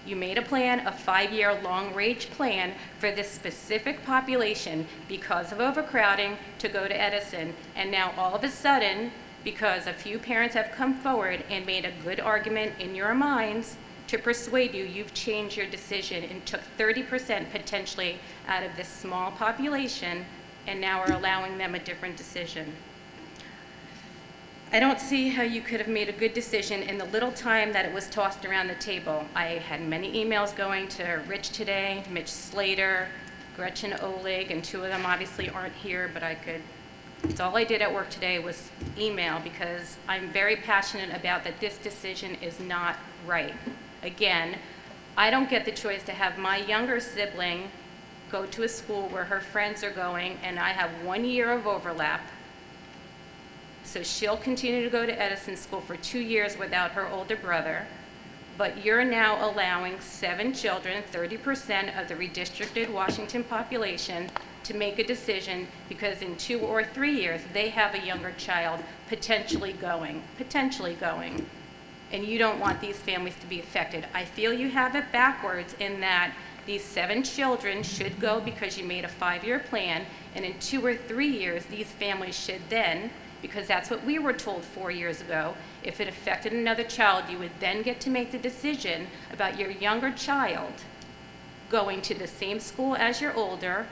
You made a plan, a 5-year long-range plan for this specific population because of overcrowding to go to Edison, and now all of a sudden, because a few parents have come forward and made a good argument in your minds to persuade you, you've changed your decision and took 30% potentially out of this small population and now are allowing them a different decision. I don't see how you could have made a good decision in the little time that it was tossed around the table. I had many emails going to Rich today, Mitch Slater, Gretchen Oleg, and 2 of them obviously aren't here, but it's all I did at work today was email because I'm very passionate about that this decision is not right. Again, I don't get the choice to have my younger sibling go to a school where her friends are going and I have 1 year of overlap. So she'll continue to go to Edison School for 2 years without her older brother, but you're now allowing 7 children, 30% of the redistricted Washington population, to make a decision because in 2 or 3 years they have a younger child potentially going, and you don't want these families to be affected. I feel you have it backwards in that these 7 children should go because you made a 5-year plan, and in 2 or 3 years these families should then, because that's what we were told 4 years ago, if it affected another child, you would then get to make the decision about your younger child going to the same school as your older,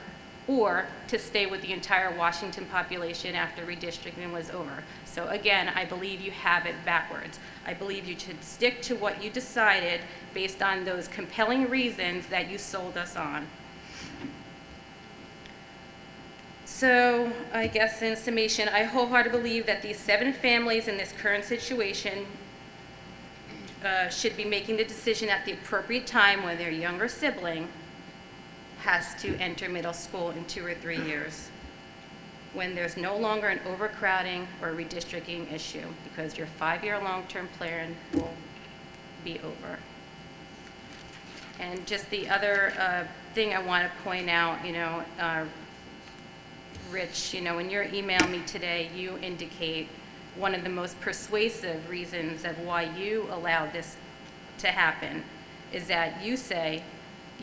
or to stay with the entire Washington population after redistricting was over. So again, I believe you have it backwards. I believe you should stick to what you decided based on those compelling reasons that you sold us on. So I guess in summation, I wholeheartedly believe that these 7 families in this current situation should be making the decision at the appropriate time when their younger sibling has to enter middle school in 2 or 3 years, when there's no longer an overcrowding or redistricting issue, because your 5-year long-term plan will be over. And just the other thing I want to point out, Rich, in your email me today, you indicate one of the most persuasive reasons of why you allowed this to happen is that you say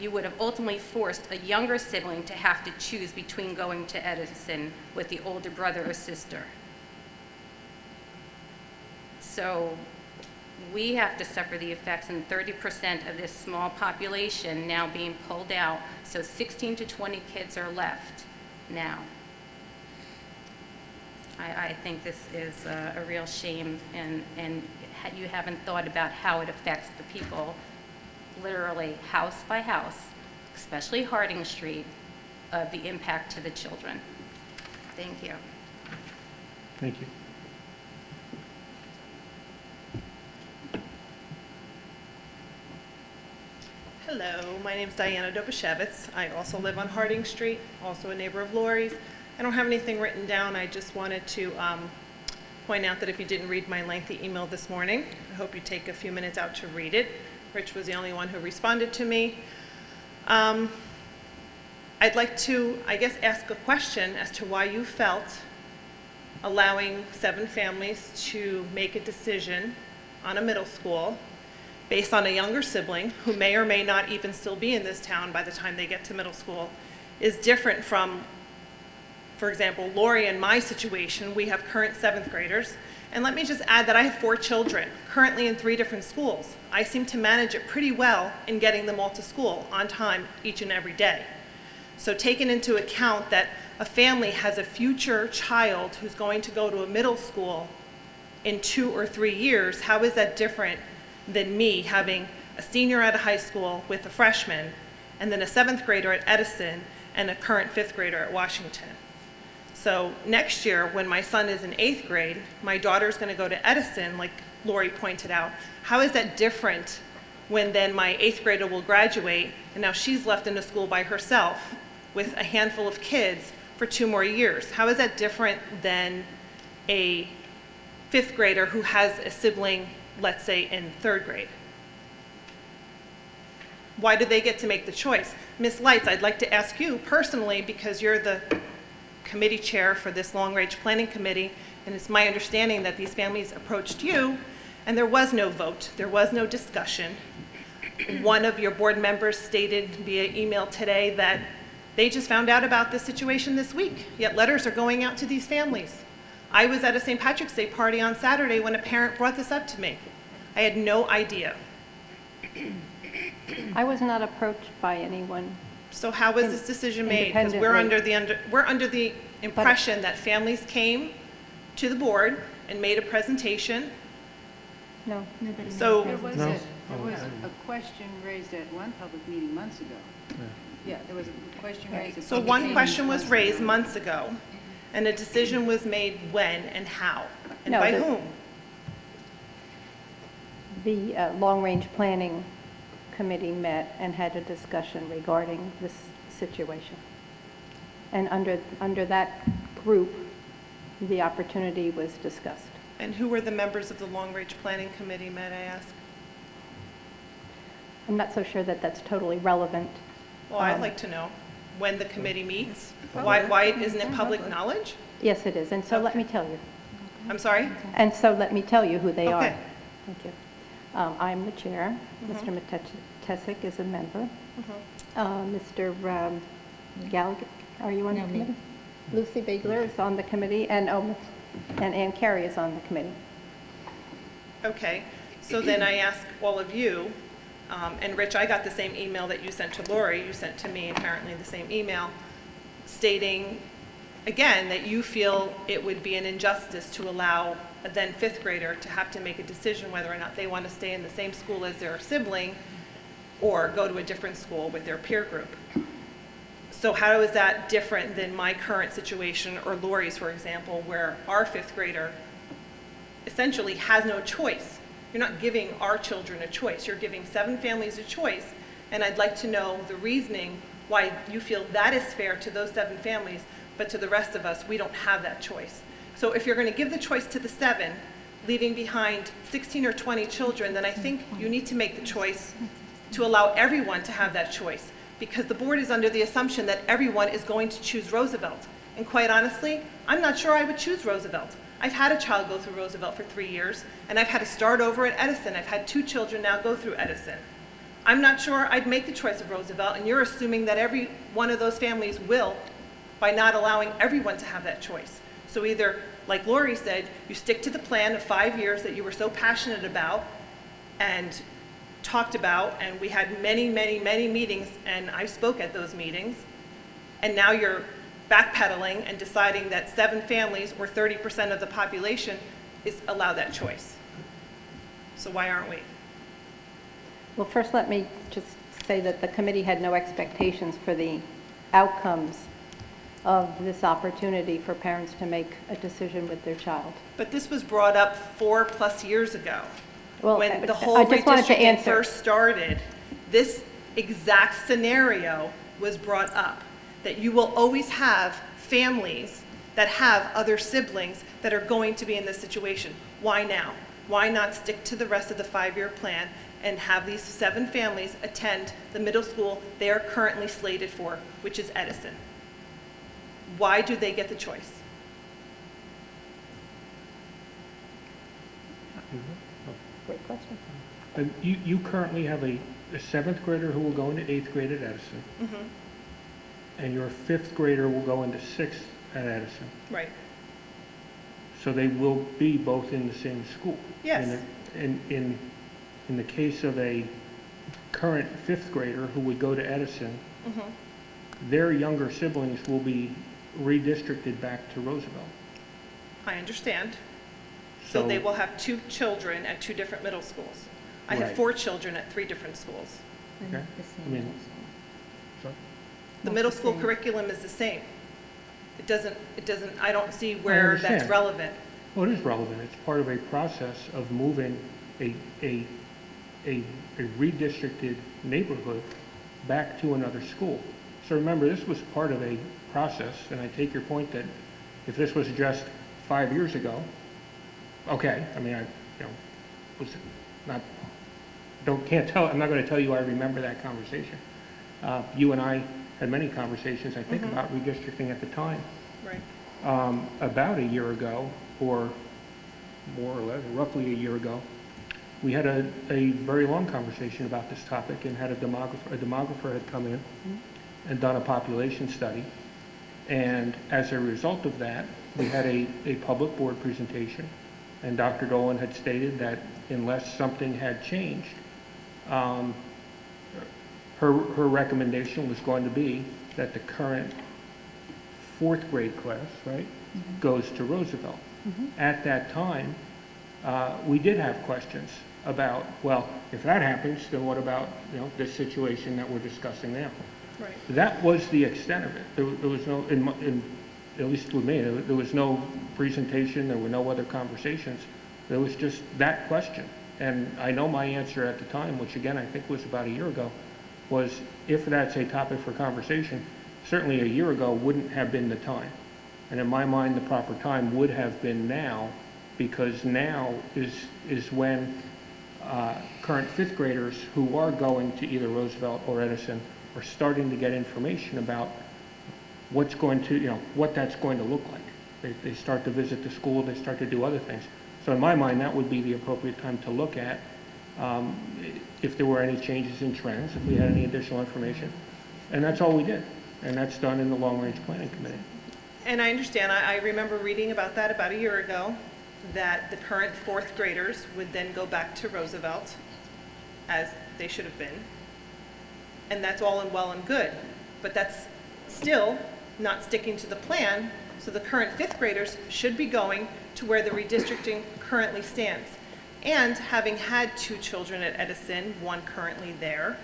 you would have ultimately forced a younger sibling to have to choose between going to Edison with the older brother or sister. So we have to suffer the effects, and 30% of this small population now being pulled out, so 16 to 20 kids are left now. I think this is a real shame, and you haven't thought about how it affects the people literally house by house, especially Harding Street, of the impact to the children. Thank you. Thank you. Hello, my name is Diana Dobashevitz. I also live on Harding Street, also a neighbor of Lori's. I don't have anything written down. I just wanted to point out that if you didn't read my lengthy email this morning, I hope you take a few minutes out to read it. Rich was the only one who responded to me. I'd like to, I guess, ask a question as to why you felt allowing 7 families to make a decision on a middle school based on a younger sibling who may or may not even still be in this town by the time they get to middle school is different from, for example, Lori and my situation. We have current 7th graders. And let me just add that I have 4 children, currently in 3 different schools. I seem to manage it pretty well in getting them all to school on time each and every day. So taking into account that a family has a future child who's going to go to a middle school in 2 or 3 years, how is that different than me having a senior at a high school with a freshman, and then a 7th grader at Edison and a current 5th grader at Washington? So next year, when my son is in 8th grade, my daughter's going to go to Edison, like Lori pointed out. How is that different when then my 8th grader will graduate, and now she's left in the school by herself with a handful of kids for 2 more years? How is that different than a 5th grader who has a sibling, let's say, in 3rd grade? Why do they get to make the choice? Ms. Lights, I'd like to ask you personally, because you're the committee chair for this long-range planning committee, and it's my understanding that these families approached you, and there was no vote, there was no discussion. One of your board members stated via email today that they just found out about this situation this week, yet letters are going out to these families. I was at a St. Patrick's Day party on Saturday when a parent brought this up to me. I had no idea. I was not approached by anyone. So how was this decision made? Because we're under the impression that families came to the board and made a presentation. No. So There was a question raised at one public meeting months ago. Yeah, there was a question raised. So one question was raised months ago, and a decision was made when and how, and by whom? The long-range planning committee met and had a discussion regarding this situation. And under that group, the opportunity was discussed. And who were the members of the long-range planning committee, may I ask? I'm not so sure that that's totally relevant. Well, I'd like to know when the committee meets. Why isn't it public knowledge? Yes, it is, and so let me tell you. I'm sorry? And so let me tell you who they are. Okay. Thank you. I'm the chair. Mr. Matesic is a member. Mr. Gallagher, are you on the committee? Lucy Bagler is on the committee, and Ann Carey is on the committee. Okay, so then I ask all of you, and Rich, I got the same email that you sent to Lori, you sent to me apparently the same email, stating, again, that you feel it would be an injustice to allow a then 5th grader to have to make a decision whether or not they want to stay in the same school as their sibling or go to a different school with their peer group. So how is that different than my current situation or Lori's, for example, where our 5th grader essentially has no choice? You're not giving our children a choice. You're giving 7 families a choice. And I'd like to know the reasoning why you feel that is fair to those 7 families, but to the rest of us, we don't have that choice. So if you're going to give the choice to the 7, leaving behind 16 or 20 children, then I think you need to make the choice to allow everyone to have that choice, because the board is under the assumption that everyone is going to choose Roosevelt. And quite honestly, I'm not sure I would choose Roosevelt. I've had a child go through Roosevelt for 3 years, and I've had to start over at Edison. I've had 2 children now go through Edison. I'm not sure I'd make the choice of Roosevelt, and you're assuming that every one of those families will by not allowing everyone to have that choice. So either, like Lori said, you stick to the plan of 5 years that you were so passionate about and talked about, and we had many, many, many meetings, and I spoke at those meetings, and now you're backpedaling and deciding that 7 families, or 30% of the population, is allowed that choice. So why aren't we? Well, first, let me just say that the committee had no expectations for the outcomes of this opportunity for parents to make a decision with their child. But this was brought up 4+ years ago. Well, When the whole I just wanted to redistricting answer. first started, this exact scenario was brought up, that you will always have families that have other siblings that are going to be in this situation. Why now? Why not stick to the rest of the 5-year plan and have these 7 families attend the middle school they are currently slated for, which is Edison? Why do they get the choice? Great question. And you currently have a 7th grader who will go into 8th grade at Edison, and your 5th grader will go into 6th at Edison. Right. So they will be both in the same school. Yes. In the case of a current 5th grader who would go to Edison, their younger siblings will be redistricted back to Roosevelt. I understand. So they will have 2 children at 2 different middle schools. I have Right. 4 children at 3 different schools. Okay? I mean, sorry? The middle school curriculum is the same. It doesn't, I don't see where that's understand. relevant. Well, it is relevant. It's part of a process of moving a redistricted neighborhood back to another school. So remember, this was part of a process, and I take your point that if this was just 5 years ago, okay, I mean, was not, can't tell, I'm not going to tell you I remember that conversation. You and I had many conversations, I think, about redistricting at the time. Right. About a year ago, or more or less, roughly a year ago, we had a very long conversation about this topic and had a demographer had come in and done a population study. And as a result of that, we had a public board presentation, and Dr. Dolan had stated that unless something had changed, her recommendation was going to be that the current 4th grade class, right, goes to Roosevelt. At that time, we did have questions about, well, if that happens, then what about, this situation that we're discussing now? Right. That was the extent of it. There was no, at least with me, there was no presentation, there were no other conversations. There was just that question. And I know my answer at the time, which again I think was about a year ago, was if that's a topic for conversation, certainly a year ago wouldn't have been the time. And in my mind, the proper time would have been now, because now is when current 5th graders who are going to either Roosevelt or Edison are starting to get information about what's going to, what that's going to look like. They start to visit the school, they start to do other things. So in my mind, that would be the appropriate time to look at if there were any changes in trends, if we had any additional information. And that's all we did. And that's done in the Long Range Planning Committee. And I understand, I remember reading about that about a year ago, that the current 4th graders would then go back to Roosevelt, as they should have been. And that's all well and good, but that's still not sticking to the plan, so the current 5th graders should be going to where the redistricting currently stands. And having had 2 children at Edison, 1 currently there,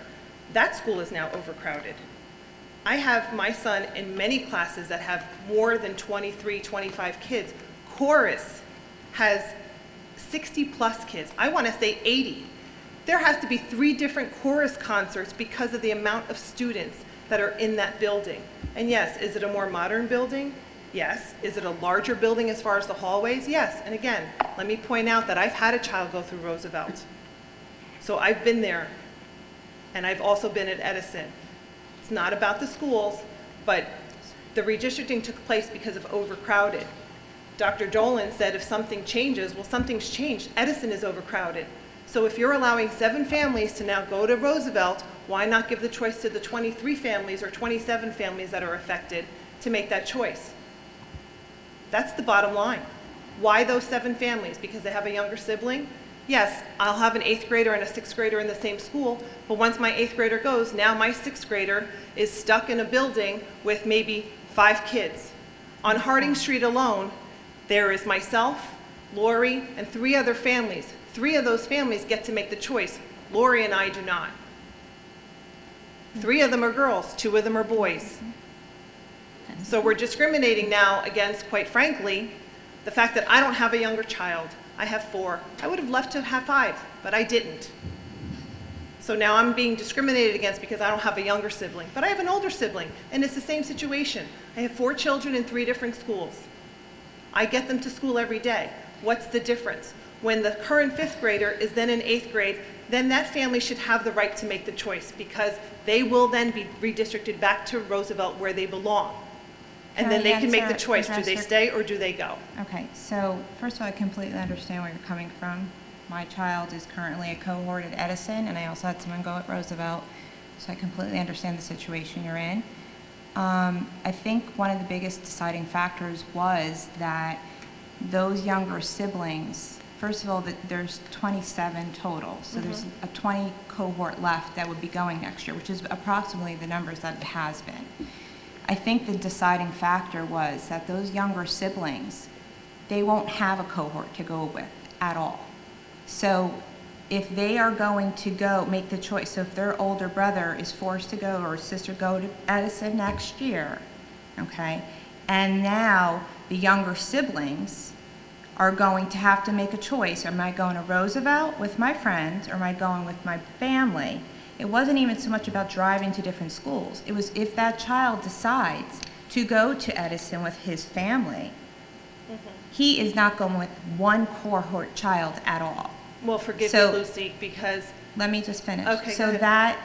that school is now overcrowded. I have my son in many classes that have more than 23, 25 kids. Chorus has 60+ kids. I want to say 80. There has to be 3 different chorus concerts because of the amount of students that are in that building. And yes, is it a more modern building? Yes. Is it a larger building as far as the hallways? Yes. And again, let me point out that I've had a child go through Roosevelt. So I've been there, and I've also been at Edison. It's not about the schools, but the redistricting took place because of overcrowded. Dr. Dolan said if something changes, well, something's changed. Edison is overcrowded. So if you're allowing 7 families to now go to Roosevelt, why not give the choice to the 23 families or 27 families that are affected to make that choice? That's the bottom line. Why those 7 families? Because they have a younger sibling? Yes, I'll have an 8th grader and a 6th grader in the same school, but once my 8th grader goes, now my 6th grader is stuck in a building with maybe 5 kids. On Harding Street alone, there is myself, Lori, and 3 other families. 3 of those families get to make the choice. Lori and I do not. 3 of them are girls, 2 of them are boys. So we're discriminating now against, quite frankly, the fact that I don't have a younger child. I have 4. I would have left to have 5, but I didn't. So now I'm being discriminated against because I don't have a younger sibling. But I have an older sibling, and it's the same situation. I have 4 children in 3 different schools. I get them to school every day. What's the difference? When the current 5th grader is then in 8th grade, then that family should have the right to make the choice, because they will then be redistricted back to Roosevelt where they belong. And then they can make the choice, do they stay or do they go? Okay, so first of all, I completely understand where you're coming from. My child is currently a cohort at Edison, and I also had someone go at Roosevelt, so I completely understand the situation you're in. I think one of the biggest deciding factors was that those younger siblings, first of all, there's 27 total, so there's a 20 cohort left that would be going next year, which is approximately the numbers that it has been. I think the deciding factor was that those younger siblings, they won't have a cohort to go with at all. So if they are going to go make the choice, so if their older brother is forced to go or sister go to Edison next year, okay, and now the younger siblings are going to have to make a choice. Am I going to Roosevelt with my friends, or am I going with my family? It wasn't even so much about driving to different schools. It was if that child decides to go to Edison with his family, he is not going with one cohort child at all. Well, forgive me, Lucy, because... Let me just finish. Okay, so that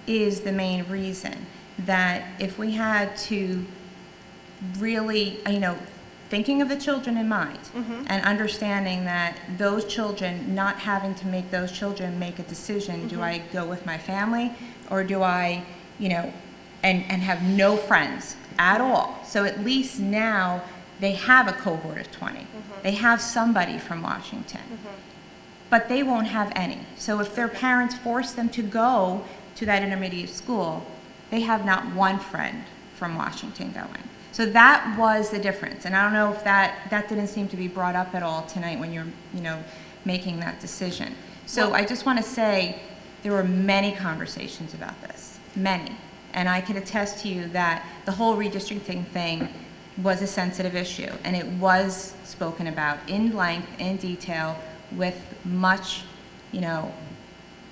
is the main reason, that if we had to really, thinking of the children in mind, and understanding that those children, not having to make those children make a decision, do I go with my family, or do I, and have no friends at all. So at least now they have a cohort of 20. They have somebody from Washington. But they won't have any. So if their parents force them to go to that intermediate school, they have not one friend from Washington going. So that was the difference. And I don't know if that didn't seem to be brought up at all tonight when you're, making that decision. So I just want to say there were many conversations about this, many. And I can attest to you that the whole redistricting thing was a sensitive issue, and it was spoken about in length, in detail, with much,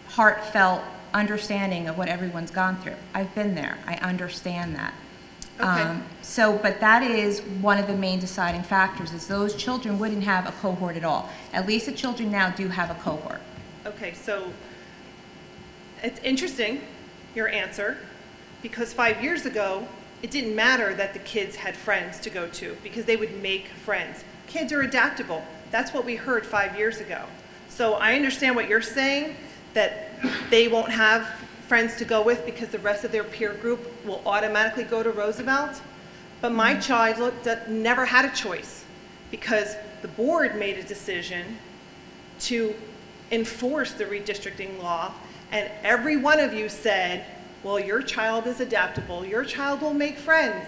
heartfelt understanding of what everyone's gone through. I've been there. I understand that. Okay. But that is one of the main deciding factors, is those children wouldn't have a cohort at all. At least the children now do have a cohort. Okay, so it's interesting, your answer, because 5 years ago, it didn't matter that the kids had friends to go to, because they would make friends. Kids are adaptable. That's what we heard 5 years ago. So I understand what you're saying, that they won't have friends to go with because the rest of their peer group will automatically go to Roosevelt. But my child never had a choice, because the board made a decision to enforce the redistricting law, and every one of you said, well, your child is adaptable, your child will make friends.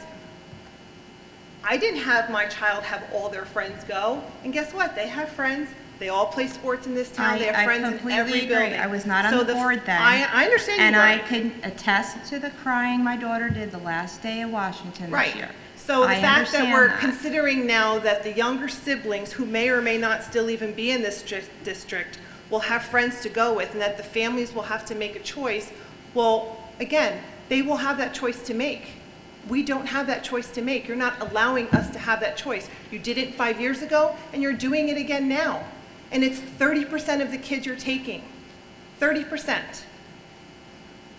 I didn't have my child have all their friends go, and guess what? They have friends. They all play sports in this town. They have friends in every building. I was not on the board then. I understand you and weren't. I can attest to the crying my daughter did the last day of Washington this year. So the I fact that we're understand that. considering now that the younger siblings, who may or may not still even be in this district, will have friends to go with, and that the families will have to make a choice, well, again, they will have that choice to make. We don't have that choice to make. You're not allowing us to have that choice. You did it 5 years ago, and you're doing it again now. And it's 30% of the kids you're taking. 30%.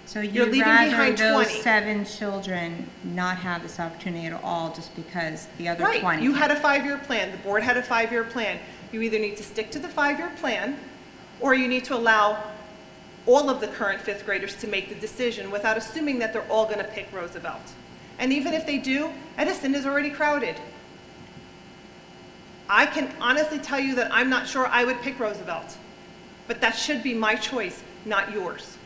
So You're you'd leaving rather behind those 20. 7 children not have this opportunity at all just because the other 20 Right, you can? had a 5-year plan, the board had a 5-year plan. You either need to stick to the 5-year plan, or you need to allow all of the current 5th graders to make the decision without assuming that they're all gonna pick Roosevelt. And even if they do, Edison is already crowded. I can honestly tell you that I'm not sure I would pick Roosevelt, but that should be my choice, not yours.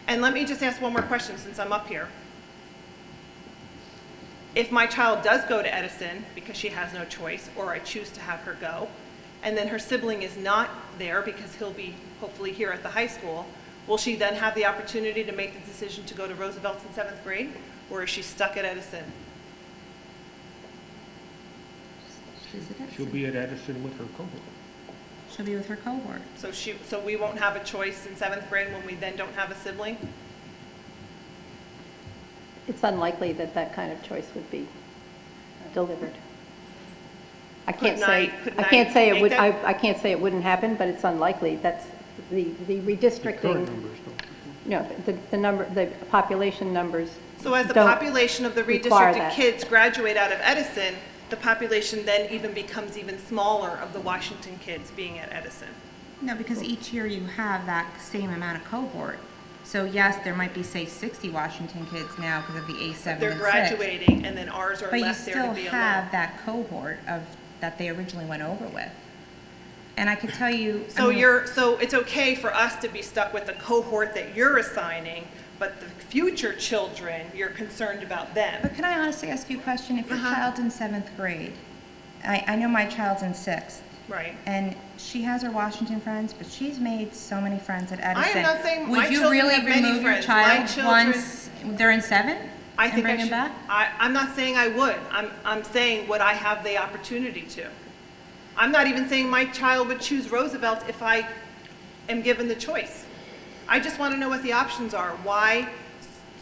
And let me just ask one more question since I'm up here. If my child does go to Edison because she has no choice, or I choose to have her go, and then her sibling is not there because he'll be hopefully here at the high school, will she then have the opportunity to make the decision to go to Roosevelt's in 7th grade, or is she stuck at Edison? She'll be at Edison with her cohort. She'll be with her cohort. So we won't have a choice in 7th grade when we then don't have a sibling? It's unlikely that that kind of choice would be delivered. I can't say it would. I can't say it wouldn't happen, but it's unlikely. That's the redistricting. Current numbers don't. No, the population numbers. So as the don't population of the require redistricted that. kids graduate out of Edison, the population then even becomes even smaller of the Washington kids being at Edison. No, because each year you have that same amount of cohort. So yes, there might be, say, 60 Washington kids now because of the A7 and 6. They're graduating, and then ours are But you left there to still be alone. have that cohort of, that they originally went over with. And I could tell you. I So mean, so it's okay for us to be stuck with the cohort that you're assigning, but the future children, you're concerned about them. But can I honestly ask you a question? If your child's in 7th grade, I know my child's in 6th. Right. And she has her Washington friends, but she's made so many friends at Edison. I am not saying my Would you children really have many remove your friends. My child children- once they're in 7? I and think bring I them should. back? I'm not saying I would. I'm saying would I have the opportunity to. I'm not even saying my child would choose Roosevelt if I am given the choice. I just want to know what the options are, why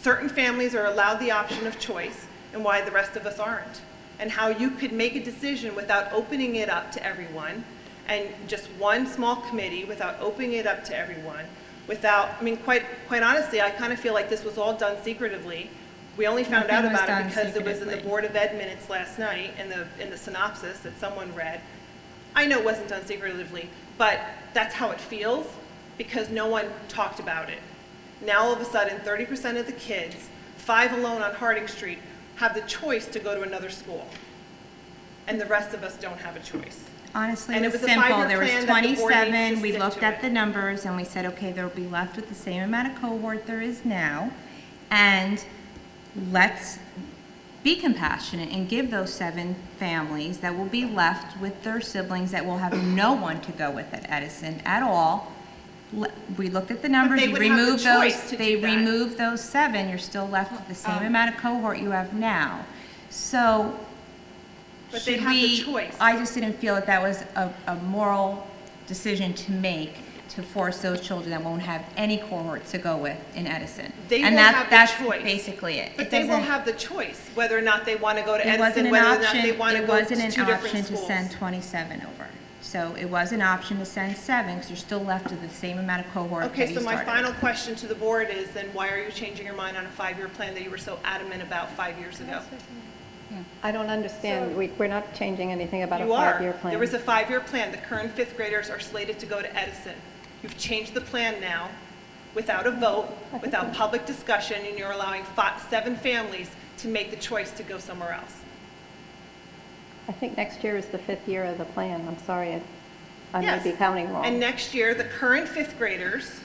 certain families are allowed the option of choice and why the rest of us aren't, and how you could make a decision without opening it up to everyone, and just one small committee without opening it up to everyone, without, I mean, quite honestly, I kind of feel like this was all done secretively. We only found out Nothing was about it done because it was in the secretively. Board of Ed minutes last night in the synopsis that someone read. I know it wasn't done secretively, but that's how it feels because no one talked about it. Now all of a sudden, 30% of the kids, 5 alone on Harding Street, have the choice to go to another school. And the rest of us don't have a choice. Honestly, And it it was was a simple. 5-year There was plan that the board needs to 27. We stick looked to at it. the numbers and we said, okay, they'll be left with the same amount of cohort there is now. And let's be compassionate and give those 7 families that will be left with their siblings that will have no one to go with at Edison at all. We looked at the numbers, they you would have the remove choice those, to they do that. remove those 7, you're still left with the same amount of cohort you have now. So But they should have the we, choice. I just didn't feel that that was a moral decision to make, to force those children that won't have any cohort to go with in Edison. They And will have the that's choice. basically it. But It they will doesn't- have the choice whether or not they want to go to It wasn't Edison, an whether or not option, they want to it go to wasn't 2 an different option to schools. send 27 over. So it was an option to send 7, because you're still left with the same amount of cohort that Okay, you so my started. final question to the board is then why are you changing your mind on a 5-year plan that you were so adamant about 5 years ago? I don't understand. We're not changing anything about a You are. 5-year plan. There was a 5-year plan. The current 5th graders are slated to go to Edison. You've changed the plan now without a vote, without public discussion, and you're allowing 7 families to make the choice to go somewhere else. I think next year is the 5th year of the plan. I'm sorry, I may Yes. be counting wrong. And next year, the current 5th graders,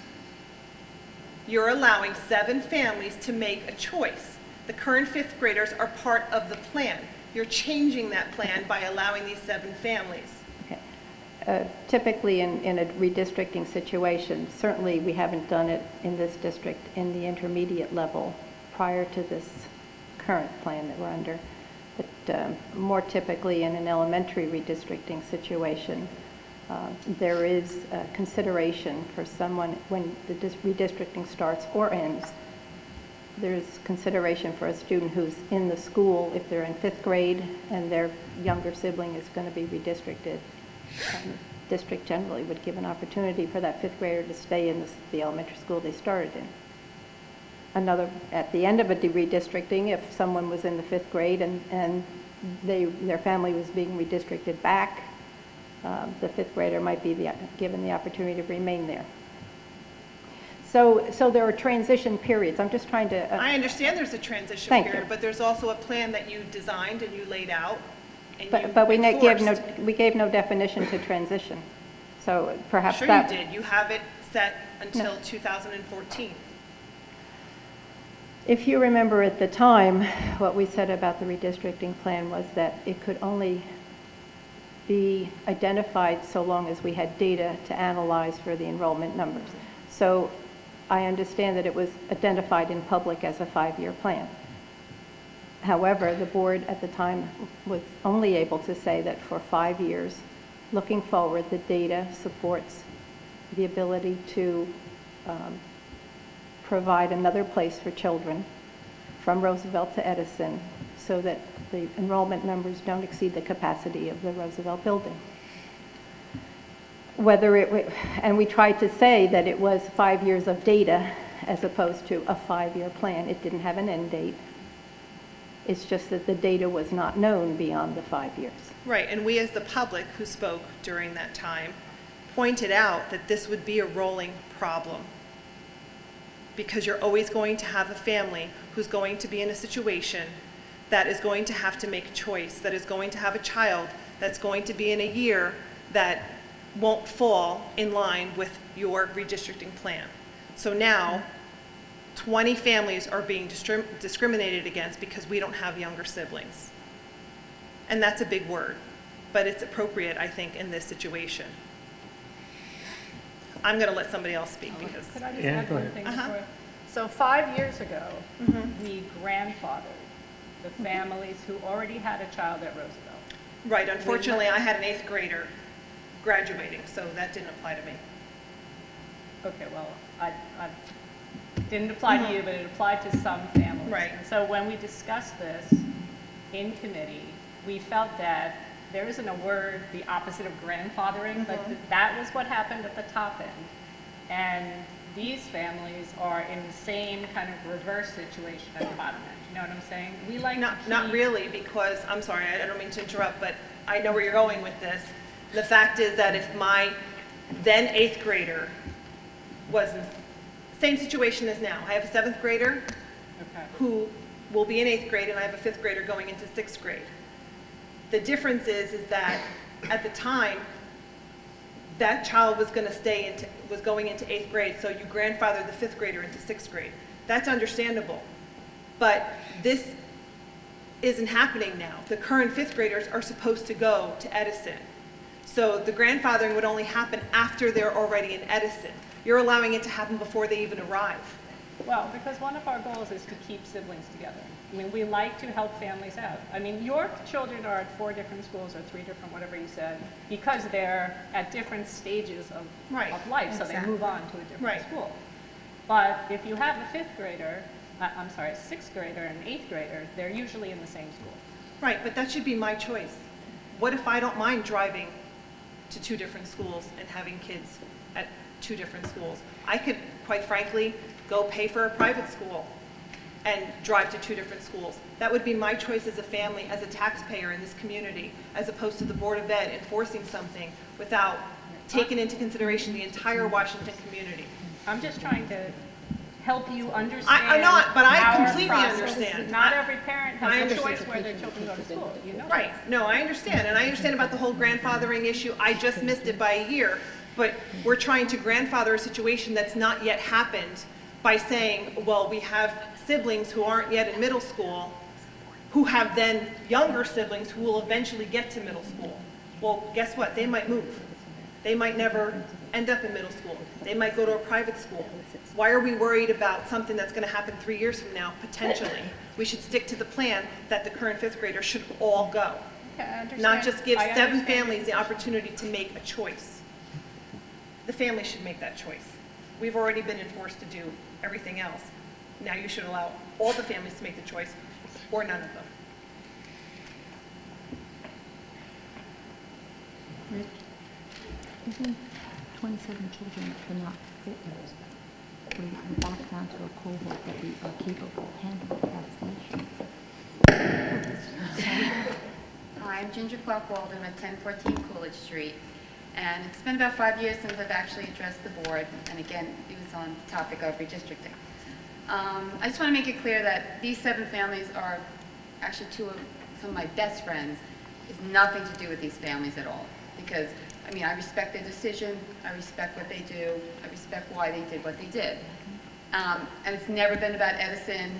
you're allowing 7 families to make a choice. The current 5th graders are part of the plan. You're changing that plan by allowing these 7 families. Okay. Typically, in a redistricting situation, certainly we haven't done it in this district in the intermediate level prior to this current plan that we're under. But more typically in an elementary redistricting situation, there is consideration for someone when the redistricting starts or ends. There's consideration for a student who's in the school if they're in 5th grade and their younger sibling is going to be redistricted. District generally would give an opportunity for that 5th grader to stay in the elementary school they started in. At the end of a redistricting, if someone was in the 5th grade and their family was being redistricted back, the 5th grader might be given the opportunity to remain there. So there are transition periods. I'm just trying to... I understand there's a transition Thank period, you. but there's also a plan that you designed and you laid out and you But we enforced. we gave no definition to transition. So perhaps Sure that... you did. You have it set until 2014. If you remember at the time, what we said about the redistricting plan was that it could only be identified so long as we had data to analyze for the enrollment numbers. So I understand that it was identified in public as a 5-year plan. However, the board at the time was only able to say that for 5 years, looking forward, the data supports the ability to provide another place for children from Roosevelt to Edison so that the enrollment numbers don't exceed the capacity of the Roosevelt building. And we tried to say that it was 5 years of data as opposed to a 5-year plan. It didn't have an end date. It's just that the data was not known beyond the 5 years. Right, and we as the public who spoke during that time pointed out that this would be a rolling problem, because you're always going to have a family who's going to be in a situation that is going to have to make a choice, that is going to have a child that's going to be in a year that won't fall in line with your redistricting plan. So now, 20 families are being discriminated against because we don't have younger siblings. And that's a big word, but it's appropriate, I think, in this situation. I'm going to let somebody else speak because... Could I just Yeah, add go one ahead. thing before? So 5 years ago, we grandfathered the families who already had a child at Roosevelt. Right, unfortunately, I had an 8th grader graduating, so that didn't apply to me. Okay, well, I didn't apply to you, but it applied to some families. Right. And so when we discussed this in committee, we felt that there isn't a word, the opposite of grandfathering, but that was what happened at the top end. And these families are in the same kind of reverse situation at the bottom end. You know what I'm saying? We like Not really, because, I'm sorry, I don't mean to interrupt, but I know where you're going with this. The fact is that if my then 8th grader was in the same situation as now, I have a 7th grader who will be in 8th grade, and I have a 5th grader going into 6th grade. The difference is that at the time, that child was going into 8th grade, so you grandfathered the 5th grader into 6th grade. That's understandable. But this isn't happening now. The current 5th graders are supposed to go to Edison. So the grandfathering would only happen after they're already in Edison. You're allowing it to happen before they even arrive. Well, because one of our goals is to keep siblings together. I mean, we like to help families out. I mean, your children are at 4 different schools or 3 different, whatever you said, because they're at different stages of life, so they move on to a different school. But if you have a 5th grader, a 6th grader and an 8th grader, they're usually in the same school. Right, but that should be my choice. What if I don't mind driving to 2 different schools and having kids at 2 different schools? I could, quite frankly, go pay for a private school and drive to 2 different schools. That would be my choice as a family, as a taxpayer in this community, as opposed to the Board of Ed enforcing something without taking into consideration the entire Washington community. I'm just trying to help you understand. I'm not, but I our completely process. understand. Not every parent I has a understand. choice where their children go to school. You know Right, no, I understand, and I understand about the whole grandfathering issue. I just missed it by a year, but we're trying to grandfather a situation that's not yet happened by saying, well, we have siblings who aren't yet in middle school, who have then younger siblings who will eventually get to middle school. Well, guess what? They might move. They might never end up in middle school. They might go to a private school. Why are we worried about something that's going to happen 3 years from now, potentially? We should stick to the plan that the current 5th graders should all go. Yeah, I understand. Not just give I 7 understand. families the opportunity to make a choice. The family should make that choice. We've already been enforced to do everything else. Now you should allow all the families to make the choice, or none of them. Rich, isn't 27 children cannot fit in this? We're back down to a cohort that we are capable of handling vaccination. Hi, I'm Ginger Clark Walden at 1014 Coolidge Street. And it's been about 5 years since I've actually addressed the board. And again, it was on the topic of redistricting. I just want to make it clear that these 7 families are actually some of my best friends. It's nothing to do with these families at all. Because, I mean, I respect their decision. I respect what they do. I respect why they did what they did. And it's never been about Edison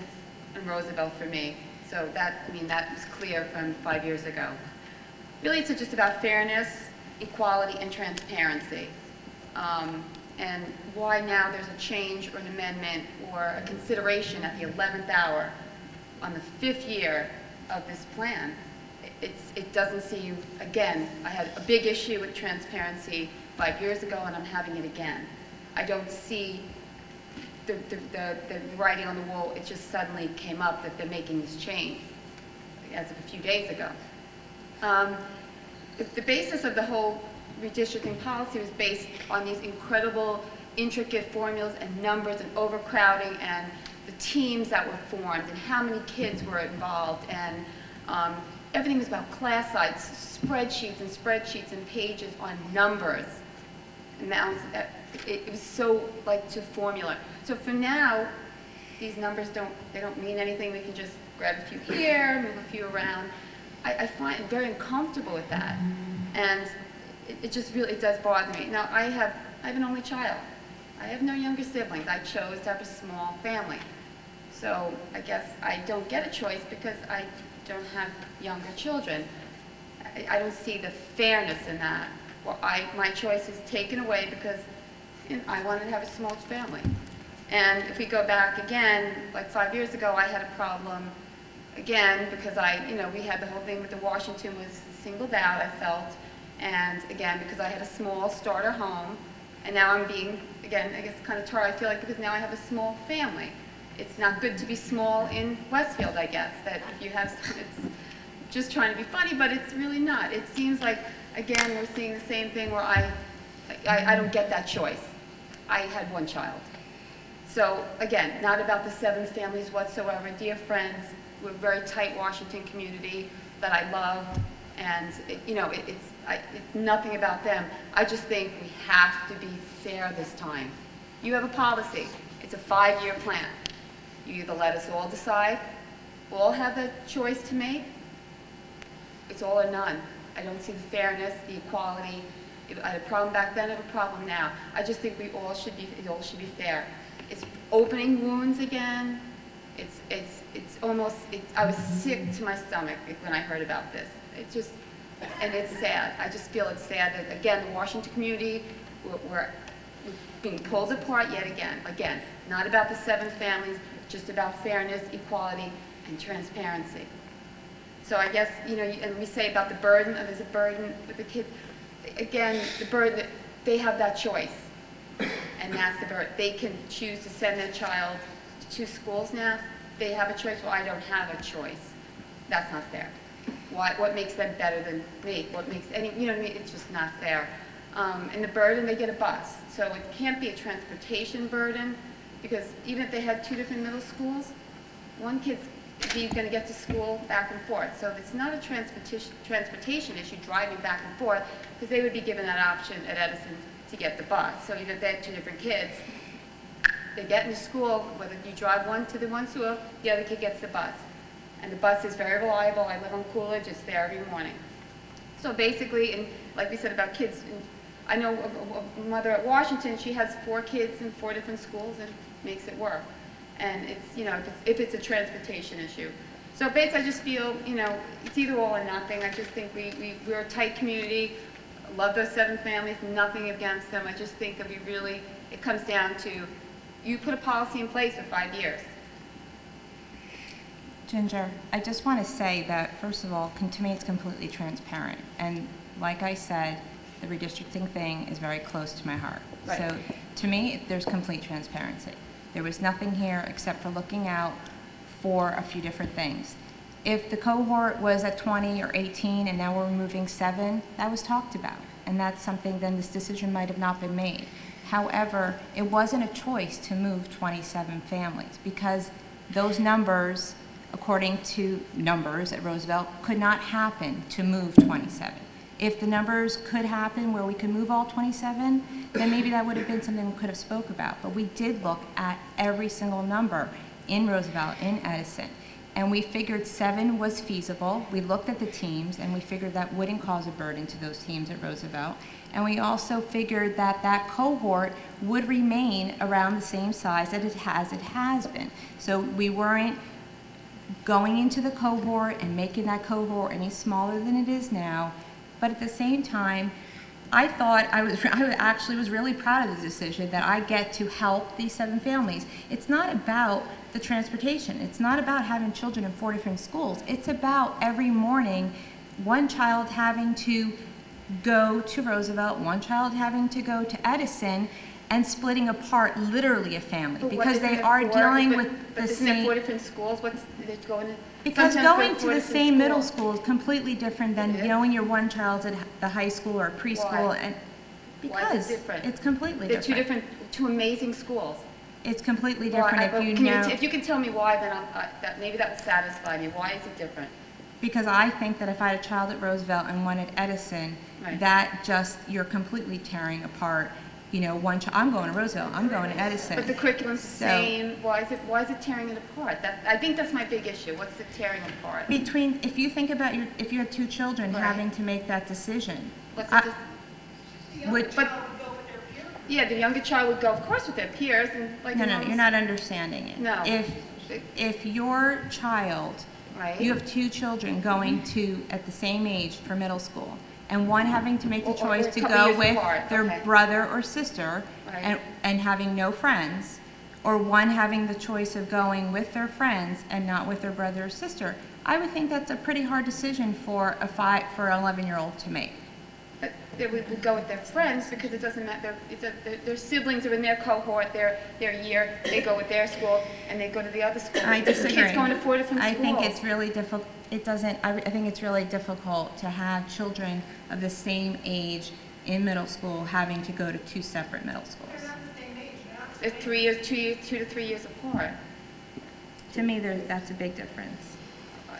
and Roosevelt for me. So that, I mean, that was clear from 5 years ago. really it's just about fairness, equality, and transparency. And why now there's a change or an amendment or a consideration at the 11th hour on the 5th year of this plan. It doesn't seem, again, I had a big issue with transparency 5 years ago, and I'm having it again. I don't see the writing on the wall. It just suddenly came up that they're making this change as of a few days ago. The basis of the whole redistricting policy was based on these incredible, intricate formulas and numbers and overcrowding and the teams that were formed and how many kids were involved, and everything was about class size, spreadsheets and spreadsheets and pages on numbers. And that was, it was so like to formula. So for now, these numbers don't mean anything. We can just grab a few here, move a few around. I find it very uncomfortable with that. And it just really, it does bother me. Now, I have an only child. I have no younger siblings. I chose to have a small family. So I guess I don't get a choice because I don't have younger children. I don't see the fairness in that. Well, my choice is taken away because I wanted to have a small family. And if we go back again, like 5 years ago, I had a problem again because we had the whole thing with the Washington was singled out, I felt. And again, because I had a small starter home, and now I'm being, again, I guess kind of tired, I feel like, because now I have a small family. It's not good to be small in Westfield, I guess, that if you have, it's just trying to be funny, but it's really not. It seems like, again, we're seeing the same thing where I don't get that choice. I had one child. So again, not about the 7 families whatsoever. Dear friends, we're a very tight Washington community that I love, and it's nothing about them. I just think we have to be fair this time. You have a policy. It's a 5-year plan. You either let us all decide, all have the choice to make. It's all or none. I don't see the fairness, the equality. I had a problem back then, I have a problem now. I just think it all should be fair. It's opening wounds again. It's almost, I was sick to my stomach when I heard about this. And it's sad. I just feel it's sad that, again, the Washington community, we're being pulled apart yet again. Again, not about the 7 families, just about fairness, equality, and transparency. So I guess, and we say about the burden, there's a burden with the kids. Again, the burden, they have that choice. And that's the burden. They can choose to send their child to 2 schools now. They have a choice. Well, I don't have a choice. That's not fair. What makes them better than me? What makes it's just not fair. And the burden, they get a bus. So it can't be a transportation burden, because even if they had 2 different middle schools, one kid's going to get to school back and forth. So it's not a transportation issue, driving back and forth, because they would be given that option at Edison to get the bus. So even if they had 2 different kids, they get into school, whether you drive one to the one school, the other kid gets the bus. And the bus is very reliable. I live on Coolidge. It's there every morning. So basically, and like we said about kids, I know a mother at Washington, she has 4 kids in 4 different schools and makes it work. And it's, if it's a transportation issue. So basically, I just feel, it's either all or nothing. I just think we're a tight community. I love those 7 families, nothing against them. I just think that it comes down to, you put a policy in place for 5 years. Ginger, I just want to say that, first of all, to me, it's completely transparent. And like I said, the redistricting thing is very close to my heart. Right. So to me, there's complete transparency. There was nothing here except for looking out for a few different things. If the cohort was at 20 or 18 and now we're removing 7, that was talked about. And that's something, then this decision might have not been made. However, it wasn't a choice to move 27 families because those numbers, according to numbers at Roosevelt, could not happen to move 27. If the numbers could happen where we could move all 27, then maybe that would have been something we could have spoke about. But we did look at every single number in Roosevelt, in Edison, and we figured 7 was feasible. We looked at the teams, and we figured that wouldn't cause a burden to those teams at Roosevelt. And we also figured that that cohort would remain around the same size that it has been. So we weren't going into the cohort and making that cohort any smaller than it is now But at the same time, I thought I actually was really proud of the decision that I get to help these 7 families. It's not about the transportation. It's not about having children in 4 different schools. It's about every morning one child having to go to Roosevelt, one child having to go to Edison, and splitting apart literally a family because they are dealing with the same. 4 different schools. What's they're going to? Because going to the same middle school is completely different than knowing your one child's at the high school or preschool. Why? And Why is because it different? it's completely They're different. two amazing schools. It's completely Why? different if you know. If you can tell me why, then maybe that would satisfy me. Why is it different? Because I think that if I had a child at Roosevelt and one at Edison, Right. that just, you're completely tearing apart, you know, one child. I'm going to Roosevelt, I'm going to Edison. But the curriculum's the So- same. Why is it tearing it apart? I think that's my big issue. What's the tearing apart? If you think about if you had 2 children Right. having to make that decision. What's I- but yeah, the younger child would go, of course, with their peers and like. No, you're not understanding it. No. If your child, Right. you have 2 children going to, at the same age for middle school, and one having to make the Or choice a to couple go years with apart, their okay. brother or sister Right. and having no friends, or one having the choice of going with their friends and not with their brother or sister, I would think that's a pretty hard decision for an 11-year-old to make. But they would go with their friends because it doesn't matter. Their siblings are in their cohort, their year. They go with their school and they go to the other school. I disagree. Kids going to 4 different schools. I think it's really difficult. I think it's really difficult to have children of the same age in middle school having to go to 2 separate middle schools. They're 3 years, 2 to 3 years apart. To me, that's a big difference.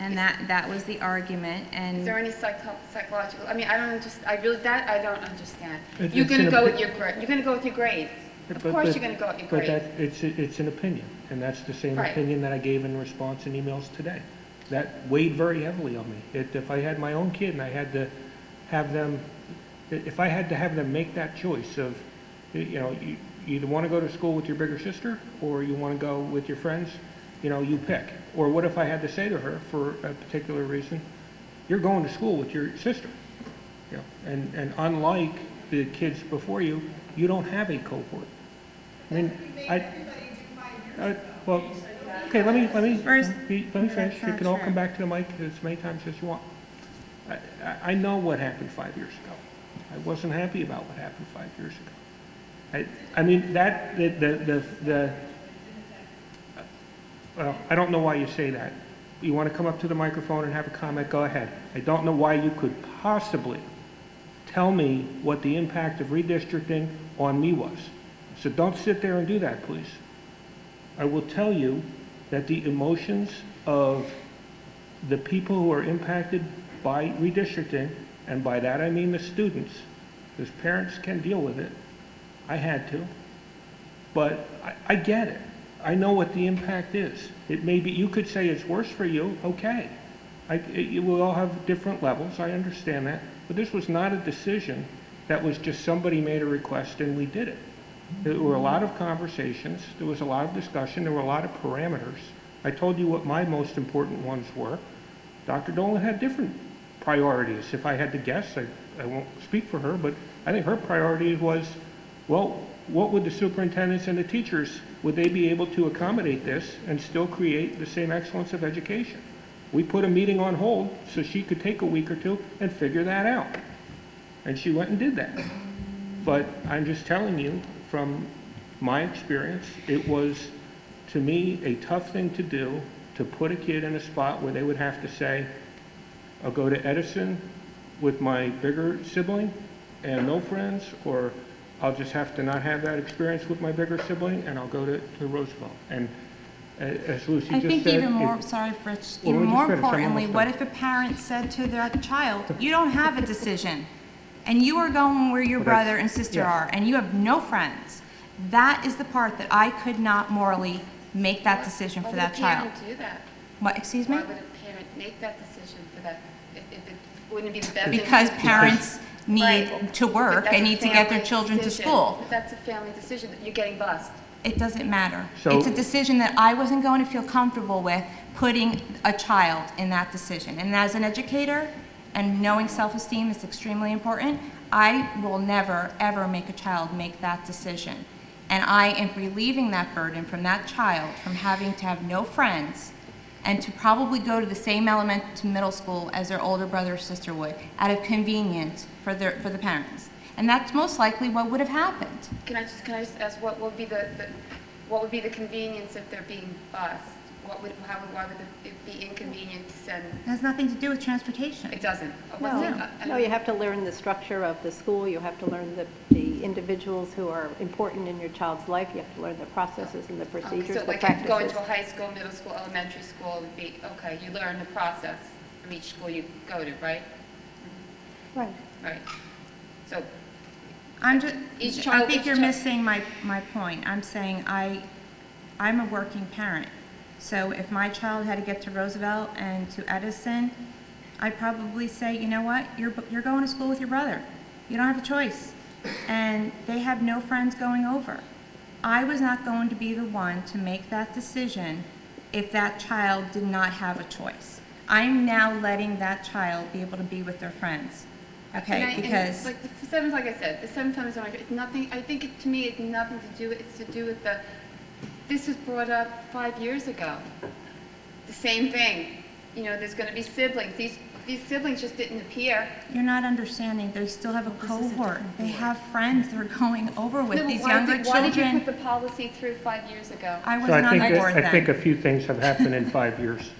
And that was the argument. And Is there any psychological? I mean, I don't understand. It's You're going to an go opi- with your grade. You're going to go with your grade. Of course, you're going to go with your But grade. it's an opinion, and that's the same Right. opinion that I gave in response in emails today. That weighed very heavily on me. If I had my own kid and I had to have them, if I had to have them make that choice of, you know, you either want to go to school with your bigger sister or you want to go with your friends, you know, you pick. Or what if I had to say to her, for a particular reason, you're going to school with your sister, you know, and unlike the kids before you, you don't have a cohort. I mean, well, okay, let me finish. You can all come back to the mic as many times as you want. I know what happened 5 years ago. I wasn't happy about what happened 5 years ago. I mean, well, I don't know why you say that. You want to come up to the microphone and have a comment, go ahead. I don't know why you could possibly tell me what the impact of redistricting on me was. So don't sit there and do that, please. I will tell you that the emotions of the people who are impacted by redistricting, and by that I mean the students, because parents can deal with it. I had to. But I get it. I know what the impact is. It may be, you could say it's worse for you, okay. We'll all have different levels, I understand that. But this was not a decision that was just somebody made a request and we did it. There were a lot of conversations, there was a lot of discussion, there were a lot of parameters. I told you what my most important ones were. Dr. Dolan had different priorities. If I had to guess, I won't speak for her, but I think her priority was, well, what would the superintendents and the teachers, would they be able to accommodate this and still create the same excellence of education? We put a meeting on hold so she could take a week or 2 and figure that out. And she went and did that. But I'm just telling you, from my experience, it was, to me, a tough thing to do, to put a kid in a spot where they would have to say, I'll go to Edison with my bigger sibling and no friends, or I'll just have to not have that experience with my bigger sibling and I'll go to Roosevelt. And as Lucy just said... I think even more, sorry, Rich, Well, even let me more just finish. I'm importantly, almost what done. if a parent said to their child, you don't have a decision, and you are going where your Well, that's- brother and sister yeah. are, and you have no friends? That is the part that I could not morally make that decision for that child. Why would a parent do that? What, excuse me? Why would a parent make that decision for that? If it wouldn't it be the best? Because interest? parents need Right. to But work that's and a need to get their family children to decision. school. But that's a family decision. You're getting bused. It doesn't matter. So- It's a decision that I wasn't going to feel comfortable with putting a child in that decision. And as an educator, and knowing self-esteem is extremely important, I will never, ever make a child make that decision. And I am relieving that burden from that child from having to have no friends and to probably go to the same to middle school as their older brother or sister would, out of convenience for the parents. And that's most likely what would have happened. Can I just ask what would be the convenience if they're being bused? Why would it be inconvenient to send? It has nothing to do with transportation. It doesn't. No, you have to learn the structure of the school, you have to learn the individuals who are important in your child's life, you have to learn the processes and the procedures, So the like practices. going to a high school, middle school, elementary school would be, okay, you learn the process from each school you go to, right? Right. Right. So I each child. think you're missing my point. I'm saying I'm a working parent. So if my child had to get to Roosevelt and to Edison, I'd probably say, you know what, you're going to school with your brother. You don't have a choice. And they have no friends going over. I was not going to be the one to make that decision if that child did not have a choice. I'm now letting that child be able to be with their friends. Okay, because like the seventh, like I said, the 7 times it's nothing. I think to me, it's nothing to do. It's to do with the. This was brought up 5 years ago. The same thing. You know, there's going to be siblings. These siblings just didn't appear. You're not understanding. They still have a cohort. They have friends they're going over with. These younger children. Why did you put the policy through 5 years ago? I was So not on board then. I think a few things have happened in 5 years.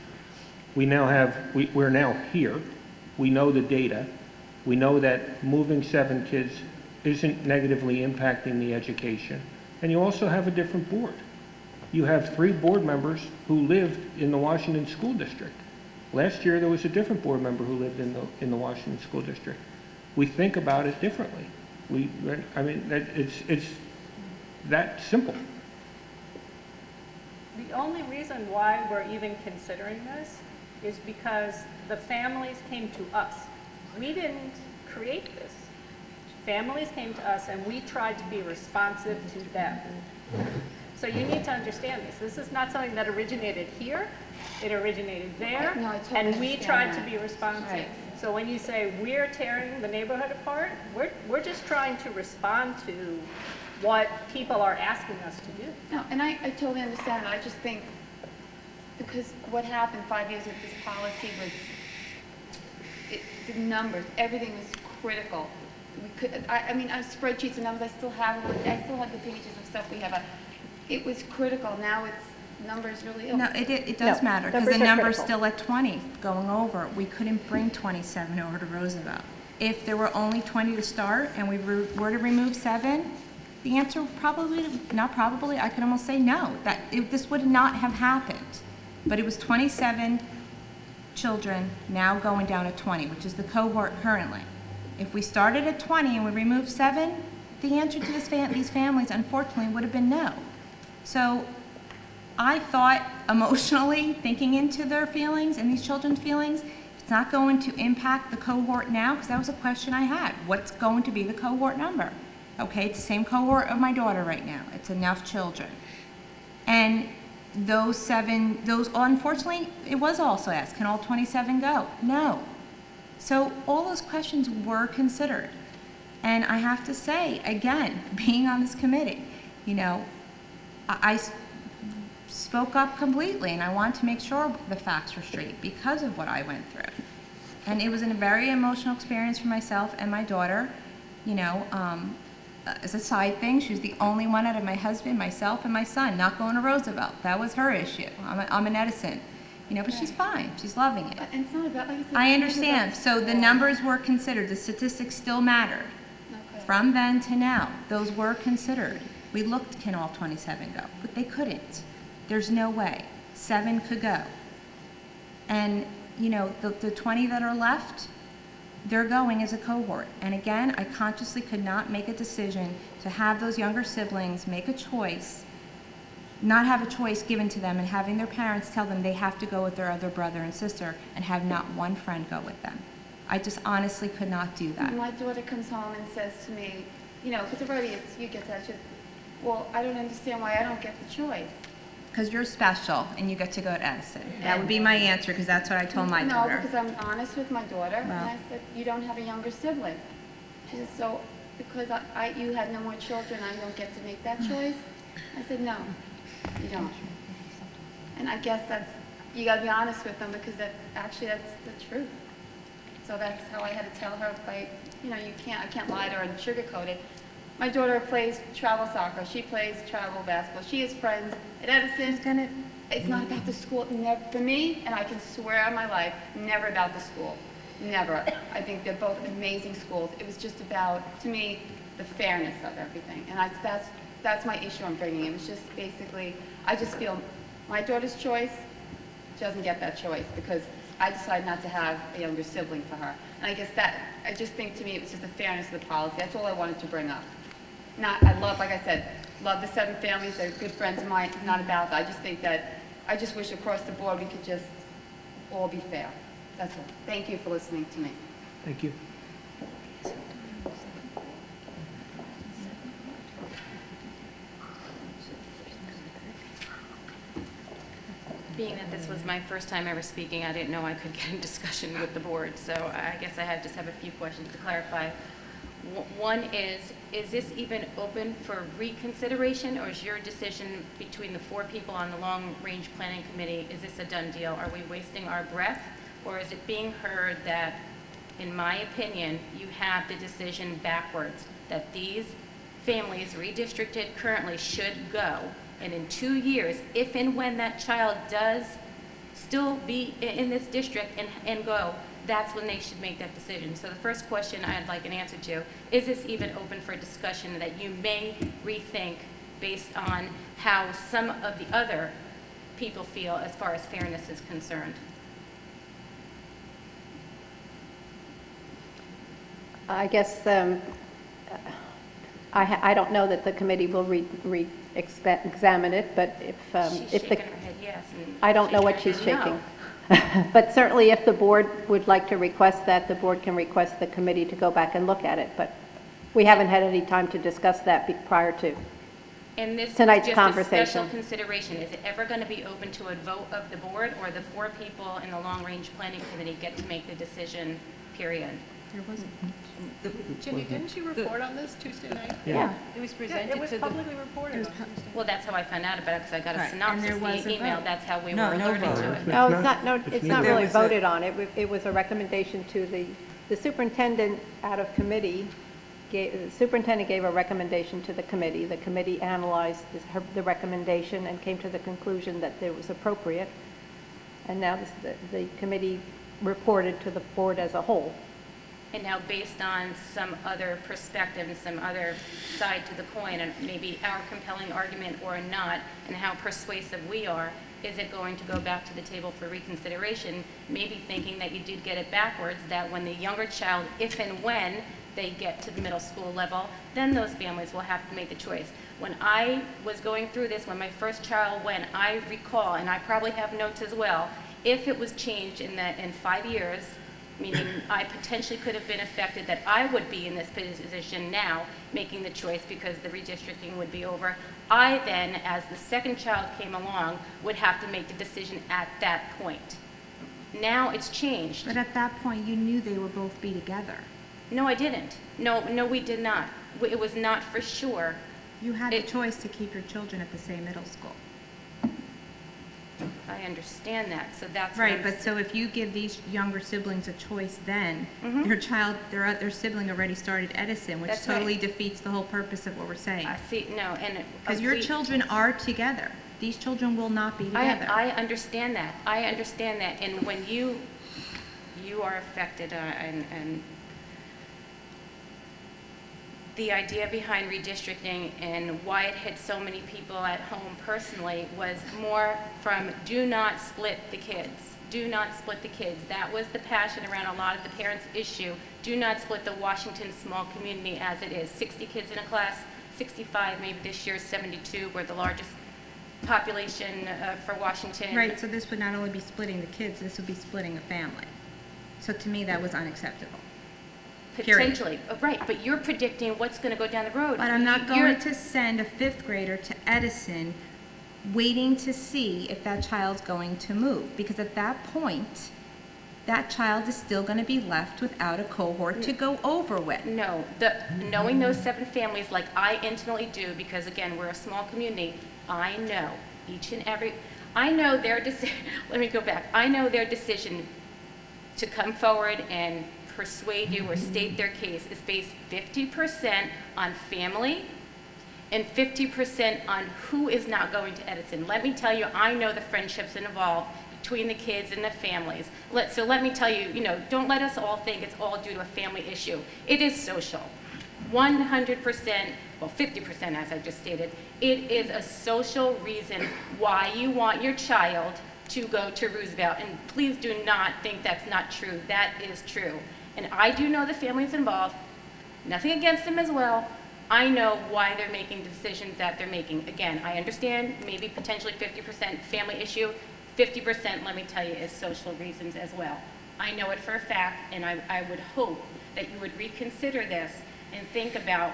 We're now here. We know the data. We know that moving 7 kids isn't negatively impacting the education. And you also have a different board. You have 3 board members who lived in the Washington School District. Last year, there was a different board member who lived in the Washington School District. We think about it differently. It's that simple. The only reason why we're even considering this is because the families came to us. We didn't create this. Families came to us and we tried to be responsive to them. So you need to understand this. This is not something that originated here. It originated there, No, I totally and we tried understand to be responsive. Right. So when you say we're tearing the neighborhood apart, we're just trying to respond to what people are asking us to do. No, and I totally understand. I just think because what happened 5 years with this policy was the numbers, everything was critical. We could, I mean, I have spreadsheets and numbers. I still have the pages of stuff we have. It was critical. Now it's numbers really. No, it does matter because the number's still at 20 going over. We couldn't bring 27 over to Roosevelt. If there were only 20 to start and we were to remove 7, the answer I could almost say no. This would not have happened. But it was 27 children now going down to 20, which is the cohort currently. If we started at 20 and we removed 7, the answer to these families, unfortunately, would have been no. So I thought emotionally, thinking into their feelings and these children's feelings, it's not going to impact the cohort now, because that was a question I had. What's going to be the cohort number? Okay, it's the same cohort of my daughter right now. It's enough children. And those 7, unfortunately, it was also asked, can all 27 go? No. So all those questions were considered. And I have to say, again, being on this committee, you know, I spoke up completely, and I wanted to make sure the facts were straight because of what I went through. And it was a very emotional experience for myself and my daughter. You know, as a side thing, she was the only one out of my husband, myself, and my son not going to Roosevelt. That was her issue. I'm an Edison. You know, but she's fine. She's loving it. And it's not about, like I said, I understand. So the numbers were considered. The statistics still mattered. Okay. From then to now, those were considered. We looked, can all 27 go? But they couldn't. There's no way. 7 could go. And, you know, the 20 that are left, they're going as a cohort. And again, I consciously could not make a decision to have those younger siblings make a choice, not have a choice given to them, and having their parents tell them they have to go with their other brother and sister and have not one friend go with them. I just honestly could not do that. My daughter comes home and says to me, you know, because already you get that, well, I don't understand why I don't get the choice. Because you're special and you get to go to Edison. That would be my answer, because that's what I told my daughter. No, because I'm honest with my daughter, and Well. I said, you don't have a younger sibling. She said, so, because you had no more children, I don't get to make that choice? I said, no, you don't. And I guess you gotta be honest with them, because that's the truth. So that's how I had to tell her, I can't lie to her and sugarcoat it. My daughter plays travel soccer. She plays travel basketball. She has friends at Edison. It's not about the school. Never, for me, and I can swear on my life, never about the school. Never. I think they're both amazing schools. It was just about, to me, the fairness of everything. And that's my issue I'm bringing. It was just basically, I just feel my daughter's choice, she doesn't get that choice because I decided not to have a younger sibling for her. And I guess I just think to me it was just the fairness of the policy. That's all I wanted to bring up. I love, like I said, love the 7 families. They're good friends of mine. It's not about that. I just think that, I just wish across the board we could just all be fair. That's all. Thank you for listening to me. Thank you. Being that this was my first time ever speaking, I didn't know I could get in discussion with the board, so I guess I just have a few questions to clarify. One is this even open for reconsideration, or is your decision between the 4 people on the long-range planning committee, is this a done deal? Are we wasting our breath, or is it being heard that, in my opinion, you have the decision backwards, that these families redistricted currently should go, and in 2 years, if and when that child does still be in this district and go, that's when they should make that decision. So the first question I'd like an answer to, is this even open for discussion that you may rethink based on how some of the other people feel as far as fairness is concerned? I guess I don't know that the committee will examine it, but She's if the... shaking her head yes. And I don't know what she's shaking. But certainly if the board would like to request that, the board can request the committee to go back and look at it. But we haven't had any time to discuss that prior to And this tonight's is just conversation. a special consideration. Is it ever going to be open to a vote of the board, or the 4 people in the long-range planning committee get to make the decision, period? There wasn't. Ginny, didn't you report on this Tuesday night? Yeah. It was Yeah, presented it was to the... publicly reported on Tuesday. Well, that's how I found out about it, because I got a Right, synopsis and there was via a email. vote. That's how we No, were no alerted vote. to it. No, it's not There really was a- voted on. It was a recommendation to the superintendent out of committee. The superintendent gave a recommendation to the committee. The committee analyzed the recommendation and came to the conclusion that it was appropriate. And now the committee reported to the board as a whole. And now, based on some other perspective and some other side to the coin, and maybe our compelling argument or not, and how persuasive we are, is it going to go back to the table for reconsideration, maybe thinking that you did get it backwards, that when the younger child, if and when they get to the middle school level, then those families will have to make the choice. When I was going through this, when my first child went, I recall, and I probably have notes as well, if it was changed in 5 years, meaning I potentially could have been affected, that I would be in this position now, making the choice because the redistricting would be over. I then, as the second child came along, would have to make the decision at that point. Now it's changed. But at that point, you knew they would both be together. No, I didn't. No, we did not. It was not for sure. You had the choice to keep your children at the same middle school. I understand that, so that's Right, what I'm but so if you give these younger siblings a choice then, Mhm. their sibling already started Edison, which That's totally right. defeats the whole purpose of what we're saying. I see, no, and. Because your children are together. These children will not be together. I understand that. I understand that. And when you are affected, and the idea behind redistricting and why it hit so many people at home personally was more from do not split the kids. Do not split the kids. That was the passion around a lot of the parents' issue. Do not split the Washington small community as it is. 60 kids in a class, 65, maybe this year 72. We're the largest population for Washington. Right, so this would not only be splitting the kids, this would be splitting a family. So to me, that was unacceptable. Period. Potentially, right, but you're predicting what's going to go down the road. But I'm not You're- going to send a 5th grader to Edison waiting to see if that child's going to move. Because at that point, that child is still going to be left without a cohort to go over with. No, knowing those 7 families like I intimately do, because again, we're a small community, I know each and every, I know their decision, let me go back. I know their decision to come forward and persuade you or state their case is based 50% on family and 50% on who is not going to Edison. Let me tell you, I know the friendships involved between the kids and the families. So let me tell you, don't let us all think it's all due to a family issue. It is social. 100%, well, 50% as I just stated, it is a social reason why you want your child to go to Roosevelt. And please do not think that's not true. That is true. And I do know the families involved. Nothing against them as well. I know why they're making the decisions that they're making. Again, I understand maybe potentially 50% family issue. 50%, let me tell you, is social reasons as well. I know it for a fact, and I would hope that you would reconsider this and think about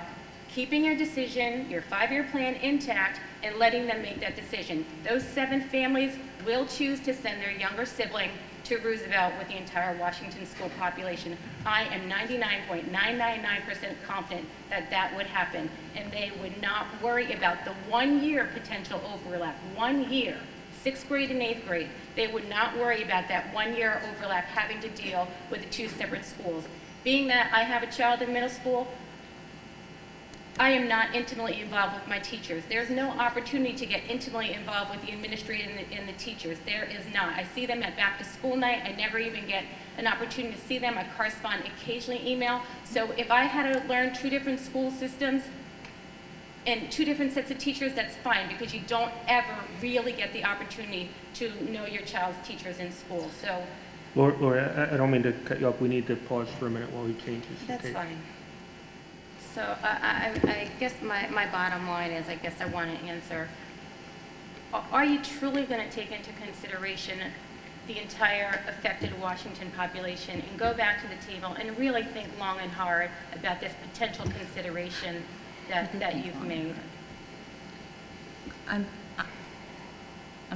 keeping your decision, your 5-year plan intact, and letting them make that decision. Those 7 families will choose to send their younger sibling to Roosevelt with the entire Washington school population. I am 99.999% confident that that would happen, and they would not worry about the 1-year potential overlap. 1 year. 6th grade and 8th grade, they would not worry about that 1-year overlap having to deal with the 2 separate schools. Being that I have a child in middle school, I am not intimately involved with my teachers. There's no opportunity to get intimately involved with the administrator and the teachers. There is not. I see them at back to school night. I never even get an opportunity to see them. I correspond occasionally email. So if I had to learn 2 different school systems, and 2 different sets of teachers, that's fine, because you don't ever really get the opportunity to know your child's teachers in school. So, Lori, I don't mean to cut you off. We need to pause for a minute while he changes the that's tape. fine. So I guess my bottom line is, I guess I want to answer, are you truly going to take into consideration the entire affected Washington population and go back to the table and really think long and hard about this potential consideration that you've made? I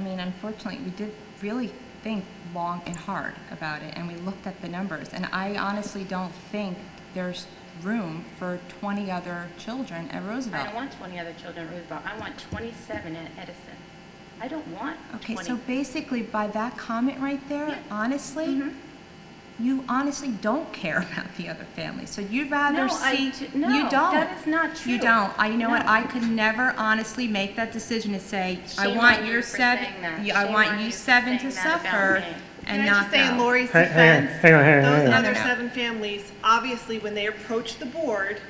mean, unfortunately, we did really think long and hard about it, and we looked at the numbers, and I honestly don't think there's room for 20 other children at Roosevelt. I don't want 20 other children at Roosevelt. I want 27 at Edison. I don't want 20. Okay, so basically, by that comment right there, Yeah. honestly, Mhm. you honestly don't care about the other families. So you'd rather No, see, no, you don't. that is not true. You don't. You know what? No. I could never honestly make that decision to say, I Shame want on your you for 7, saying that. I Shame want on you you for 7 to saying that about suffer me. and Can I not just say in go. Lori's Hang defense, on. those No, other no. 7 families, obviously, when they approached the board,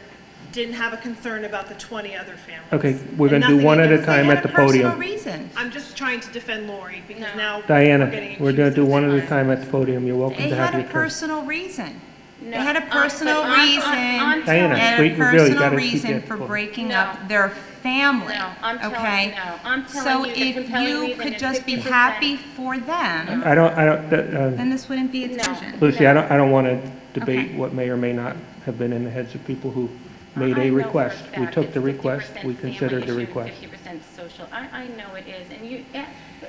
didn't have a concern about the 20 other families. Okay, we're And going to do nothing one at a against time them. at the They had a personal podium. reason. I'm just trying to defend Lori, because No. now Diana, we're getting we're going to do accused one of at a lying. time at the podium. You're welcome They to have had a your turn. personal reason. No, They had a but personal I'm reason. telling Diana, They had we a really personal gotta keep reason that for going. breaking No. up their family. No, I'm telling okay? you no. I'm So telling you the if compelling you reason could is just be 50%. happy for them, I don't, then this wouldn't be a No. decision. Lucy, I don't want to debate Okay. what may or may not have been in the heads of people who made I a know for request. We fact took it's the request, 50% we family considered the issue, request. 50% social. I know it is, and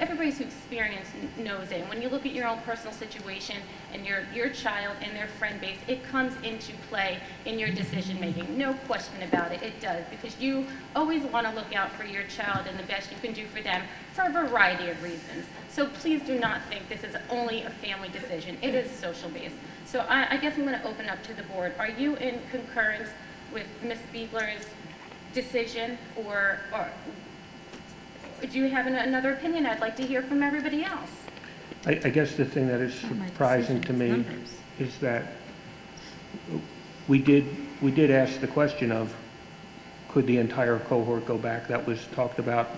everybody who's experienced knows it. And when you look at your own personal situation and your child and their friend base, it comes into play in your decision making. No question about it. It does, because you always want to look out for your child and the best you can do for them for a variety of reasons. So please do not think this is only a family decision. It is social based. So I guess I'm going to open up to the board. Are you in concurrence with Ms. Biegler's decision, or do you have another opinion? I'd like to hear from everybody else. I guess the thing that is surprising to me is that we did ask the question of, could the entire cohort go back? That was talked about,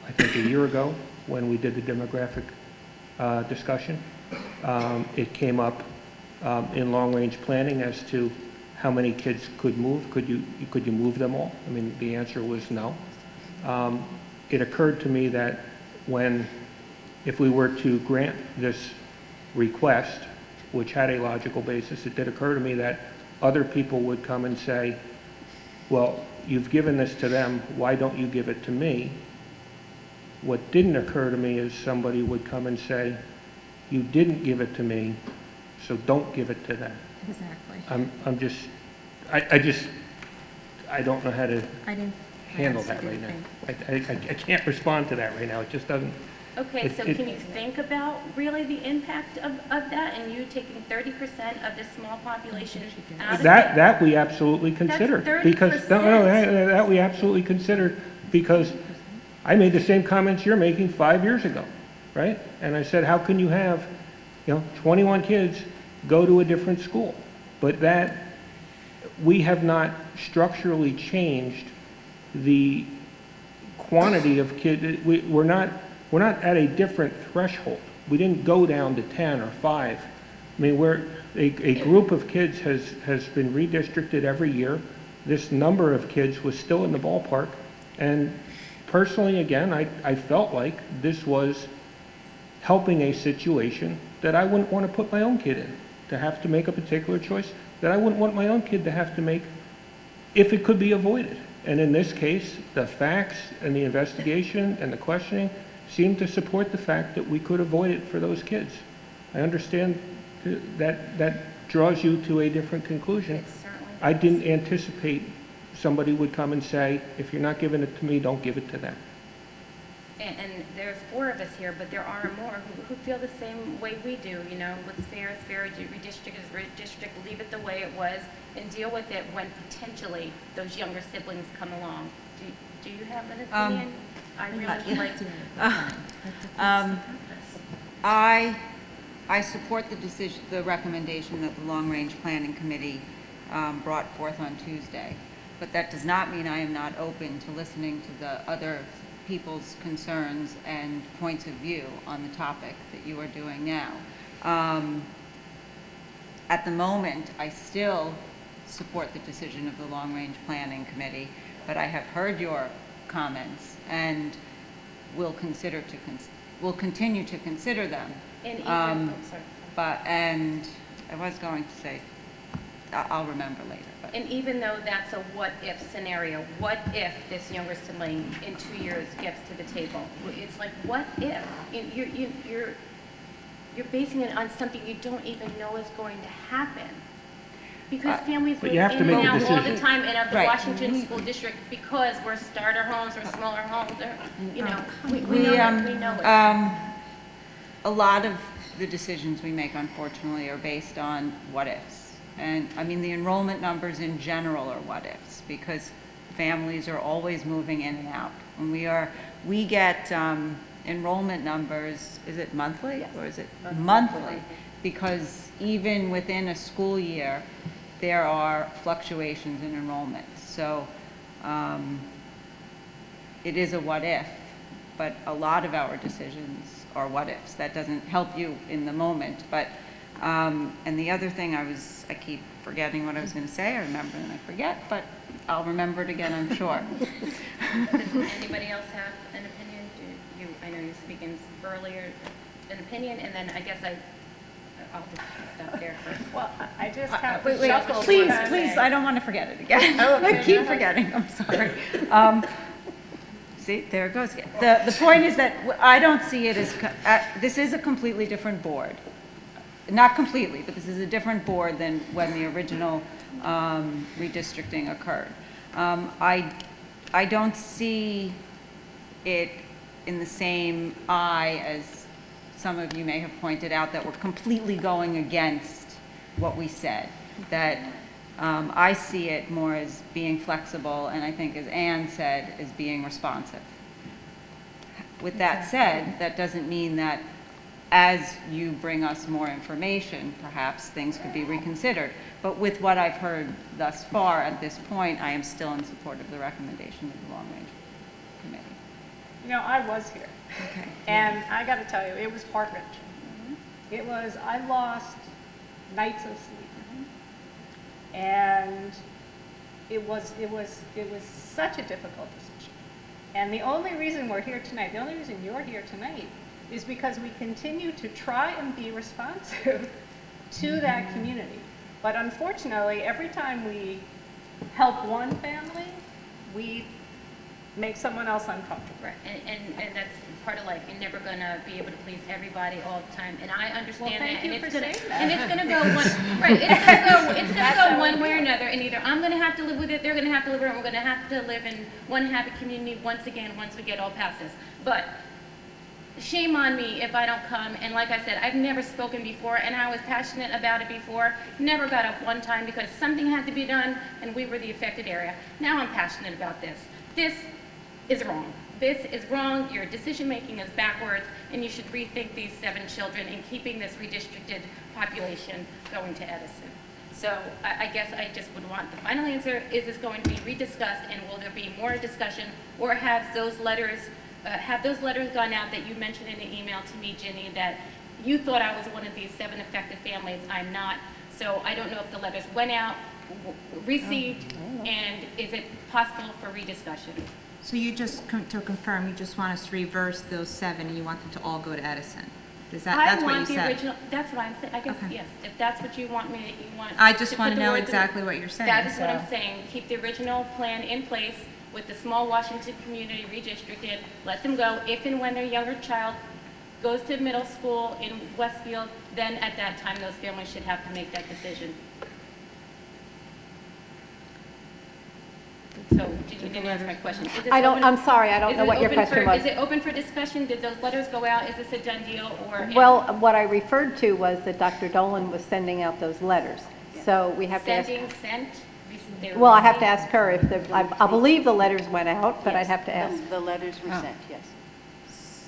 I think, a year ago when we did the demographic discussion. It came up in long-range planning as to how many kids could move. Could you move them all? I mean, the answer was no. It occurred to me that if we were to grant this request, which had a logical basis, it did occur to me that other people would come and say, well, you've given this to them, why don't you give it to me? What didn't occur to me is somebody would come and say, you didn't give it to me, so don't give it to them. Exactly. I'm just, I don't know how to handle that right now. I can't respond to that right now. It just doesn't. Okay, so can you think about really the impact of that and you taking 30% of this small population out of it? That we absolutely consider. That's 30%. Because, no, that we absolutely consider, because I made the same comments you're making 5 years ago, right? And I said, how can you have, 21 kids go to a different school? But that, we have not structurally changed the quantity of kids. We're not at a different threshold. We didn't go down to 10 or 5. I mean, a group of kids has been redistricted every year. This number of kids was still in the ballpark. And personally, again, I felt like this was helping a situation that I wouldn't want to put my own kid in, to have to make a particular choice that I wouldn't want my own kid to have to make if it could be avoided. And in this case, the facts and the investigation and the questioning seem to support the fact that we could avoid it for those kids. I understand that draws you to a different conclusion. I didn't anticipate somebody would come and say, if you're not giving it to me, don't give it to them. And there's 4 of us here, but there are more who feel the same way we do. What's fair is fair. Redistrict is redistrict. Leave it the way it was and deal with it when potentially those younger siblings come along. Do you have an opinion? I really like to. I support the decision, the recommendation that the Long Range Planning Committee brought forth on Tuesday. But that does not mean I am not open to listening to the other people's concerns and points of view on the topic that you are doing now. At the moment, I still support the decision of the Long Range Planning Committee, but I have heard your comments and will continue to consider them. And and I was going to say, I'll remember later. But. And even though that's a what-if scenario, what if this younger sibling in 2 years gets to the table? It's like, what if? You're basing it on something you don't even know is going to happen. Because families move in and out all the time and of the Washington School District because we're starter homes or smaller homes. Or, we know it. A lot of the decisions we make, unfortunately, are based on what-ifs. And I mean, the enrollment numbers in general are what-ifs because families are always moving in and out. And we get enrollment numbers, is it monthly? Yes. Or is it monthly? Because even within a school year, there are fluctuations in enrollment. So it is a what-if, but a lot of our decisions are what-ifs. That doesn't help you in the moment, but and the other thing I keep forgetting what I was going to say. I remember and I forget, but I'll remember it again, I'm sure. Does anybody else have an opinion? I know you're speaking earlier, an opinion, and then I guess I'll just stop there first. Well, I just have to shuffle. Please, I don't want to forget it again. I keep forgetting, I'm sorry. See, there it goes again. The point is that I don't see it as, this is a completely different board. Not completely, but this is a different board than when the original redistricting occurred. I don't see it in the same eye as some of you may have pointed out that we're completely going against what we said. That I see it more as being flexible, and I think, as Anne said, as being responsive. With that said, that doesn't mean that as you bring us more information, perhaps things could be reconsidered. But with what I've heard thus far at this point, I am still in support of the recommendation of the Long Range Committee. I was here. Okay. And I got to tell you, it was heart-wrenching. It was, I lost nights of sleep. And it was such a difficult decision. And the only reason we're here tonight, the only reason you're here tonight, is because we continue to try and be responsive to that community. But unfortunately, every time we help one family, we make someone else uncomfortable. Right, and that's part of life. You're never gonna be able to please everybody all the time, and I understand that. thank you for saying that. And it's gonna go one, right, it's gonna go one way or another, and either I'm gonna have to live with it, they're gonna have to live with it, and we're gonna have to live in one happy community once again, once we get all past this. But shame on me if I don't come, and like I said, I've never spoken before, and I was passionate about it before, never got up one time because something had to be done, and we were the affected area. Now I'm passionate about this. This is wrong. This is wrong, your decision-making is backwards, and you should rethink these 7 children and keeping this redistricted population going to Edison. So I guess I just would want the final answer, is this going to be rediscussed, and will there be more discussion, or have those letters gone out that you mentioned in the email to me, Ginny, that you thought I was one of these 7 affected families? I'm not. So I don't know if the letters went out, received, and is it possible for rediscussion? So you just, to confirm, you just want us to reverse those 7 and you want them to all go to Edison? That's what you said? Original, that's what I'm saying, I guess, Okay. yes, if that's what you want me, you want. I just to want put to the know words in- exactly what you're saying. That is what so- I'm saying, keep the original plan in place with the small Washington community redistricted, let them go, if and when their younger child goes to middle school in Westfield, then at that time, those families should have to make that decision. So, you didn't answer my question. Is this open- I'm sorry, I don't is know it what your open question for- was. Is it open for discussion? Did those letters go out? Is this a done deal, or? Well, what I referred to was that Dr. Dolan was sending out those letters. So we have to ask, Sent? They were well, I have to received? ask her if I believe the letters went out, but I'd have to ask. The letters were Oh. sent, yes.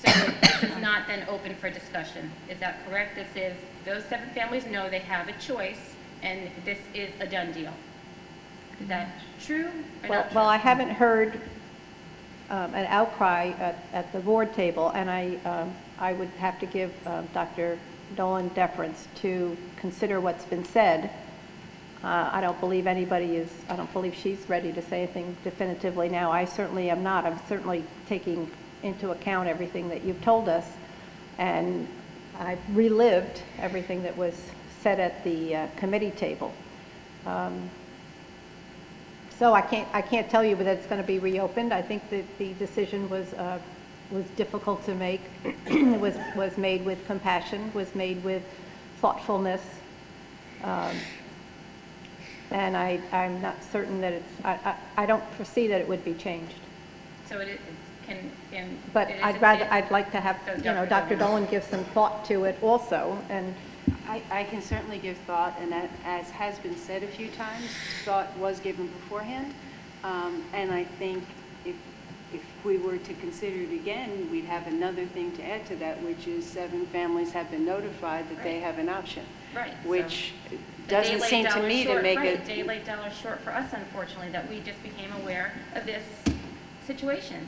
So this is not then open for discussion. Is that correct? This is, those 7 families know they have a choice, and this is a done deal. Is that true or not true? Well, I haven't heard an outcry at the board table, and I would have to give Dr. Dolan deference to consider what's been said. I don't believe I don't believe she's ready to say anything definitively now. I certainly am not. I'm certainly taking into account everything that you've told us, and I've relived everything that was said at the committee table. So I can't tell you that it's going to be reopened. I think that the decision was difficult to make. It was made with compassion, was made with thoughtfulness, and I'm not certain that I don't foresee that it would be changed. So it can. But it is- I'd like to have, Dr. Dolan give some thought to it also, and I can certainly give thought, and that, as has been said a few times, thought was given beforehand. And I think if we were to consider it again, we'd have another thing to add to that, which is 7 families have been notified that they have an option. Right. so Which a doesn't day seem late, to dollar me to short, make right, it. day late, dollar short for us, unfortunately, that we just became aware of this situation.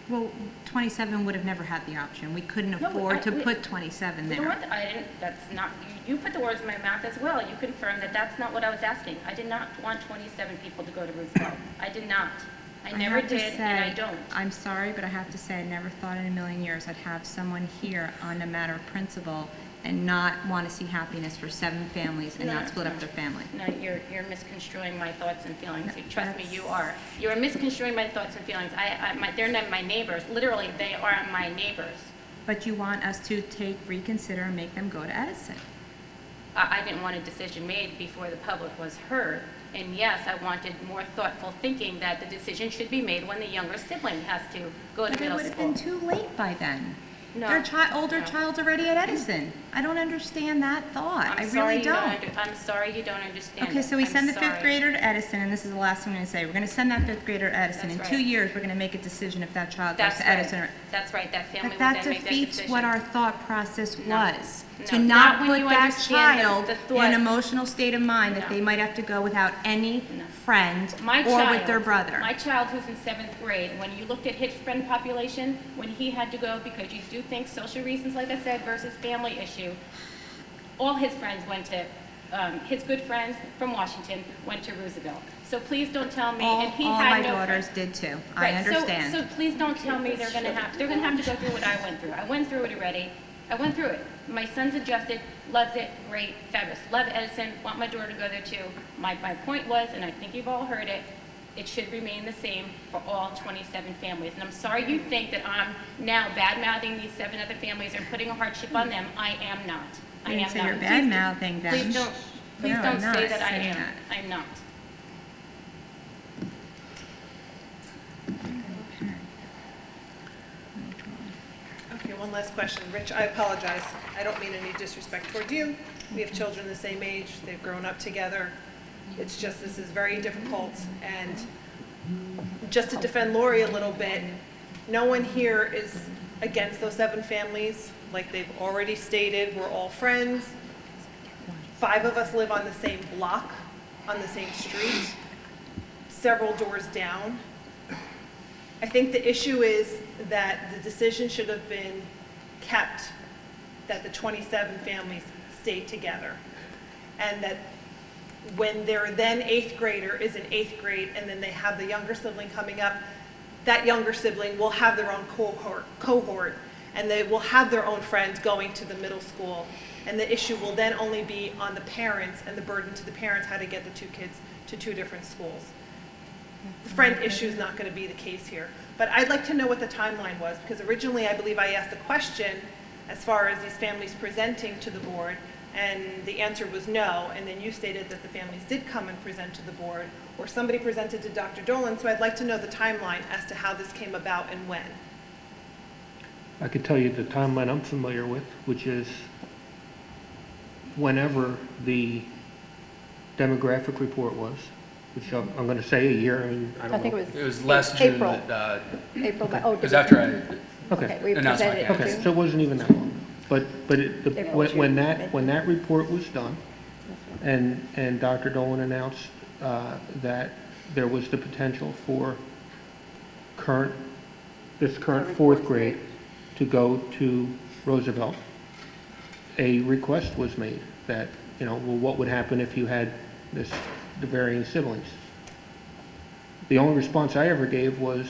Well, 27 would have never had the option. We couldn't No, afford to we- put 27 You know there. what? I didn't, that's not, you put the words in my mouth as well. You confirmed that that's not what I was asking. I did not want 27 people to go to Roosevelt. I did not. I never have to did, and I say, don't. I'm sorry, but I have to say, I never thought in a million years I'd have someone here on a matter of principle and not want to see happiness for 7 families and No, not split up their family. No, you're misconstruing my thoughts and feelings. Trust me, you are. You are misconstruing my thoughts and feelings. They're not my neighbors. Literally, they are my neighbors. But you want us to reconsider and make them go to Edison. I didn't want a decision made before the public was heard. And yes, I wanted more thoughtful thinking that the decision should be made when the younger sibling has to go to But it middle would have school. been too late by then. No, Their older no. child's already at Edison. I don't understand that thought. I really don't. I'm sorry you don't understand. Okay, it. so we I'm send the sorry. 5th grader to Edison, and this is the last thing I'm going to say. We're going to send that 5th grader to Edison. That's In 2 right. years, we're going to make a decision if that child goes That's to right. Edison or... That's right, that family But would that then make that defeats decision. what our thought process No. was. No, To not not when put you that understand child the in thought. an emotional state of mind that No. they might have to go without any friend My or child, with their brother. My child who's in 7th grade, when you looked at his friend population, when he had to go because you do think social reasons, like I said, versus family issue, all his friends went to, his good friends from Washington went to Roosevelt. So please don't tell me, and he All had my no daughters friends. did too. Right, I understand. So please don't tell me they're gonna have to go through what I went through. I went through it already. I went through it. My son's adjusted, loves it, great, fabulous. Love Edison, want my daughter to go there too. My point was, and I think you've all heard it, It should remain the same for all 27 families. And I'm sorry you think that I'm now bad-mouthing these 7 other families or putting a hardship on them. I am not. I am not. So you're bad-mouthing them. Please don't No, I'm not say that I saying am. that. I'm not. Okay, one last question. Rich, I apologize. I don't mean any disrespect toward you. We have children the same age. They've grown up together. It's just this is very difficult. And just to defend Lori a little bit, no one here is against those 7 families. Like they've already stated, we're all friends. 5 of us live on the same block, on the same street, several doors down. I think the issue is that the decision should have been kept that the 27 families stay together. And that when their then 8th grader is in 8th grade and then they have the younger sibling coming up, that younger sibling will have their own cohort and they will have their own friends going to the middle school. And the issue will then only be on the parents and the burden to the parents how to get the 2 kids to 2 different schools. The friend issue is not going to be the case here. But I'd like to know what the timeline was, because originally I believe I asked the question as far as these families presenting to the board, and the answer was no, and then you stated that the families did come and present to the board, or somebody presented to Dr. Dolan, so I'd like to know the timeline as to how this came about and when. I could tell you the timeline I'm familiar with, which is whenever the demographic report was, which I'm going to say a year. I mean, I don't know. It was last June April. that, April, it oh, was after I Okay. we announced my presented it. candidacy. Okay, so it wasn't even that long. But April, June, when May. that report was done, and Dr. Dolan announced that there was the potential for this current 4th grade to go to Roosevelt, a request was made that, well, what would happen if you had the varying siblings? The only response I ever gave was,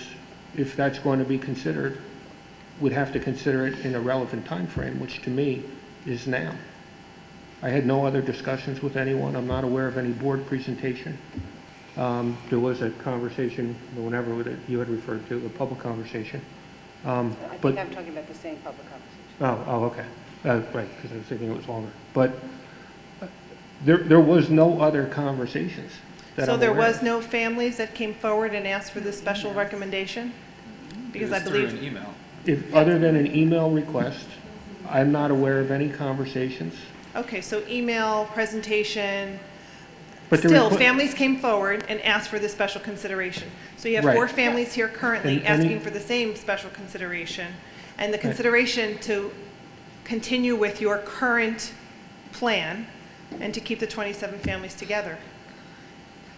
if that's going to be considered, we'd have to consider it in a relevant time frame, which to me is now. I had no other discussions with anyone. I'm not aware of any board presentation. There was a conversation, whenever you had referred to, a public conversation. I think I'm talking about the same public conversation. Oh, okay. Right, because I was thinking it was longer. But there was no other conversations that So I'm there aware was of. no families that came forward and asked for this special recommendation? Because I believe. Through an email. Other than an email request, I'm not aware of any conversations. Okay, so email, presentation, But the still, requ- families came forward and asked for this special consideration. So you have Right. 4 families here currently And any- asking for the same special consideration, and the consideration to continue with your current plan and to keep the 27 families together.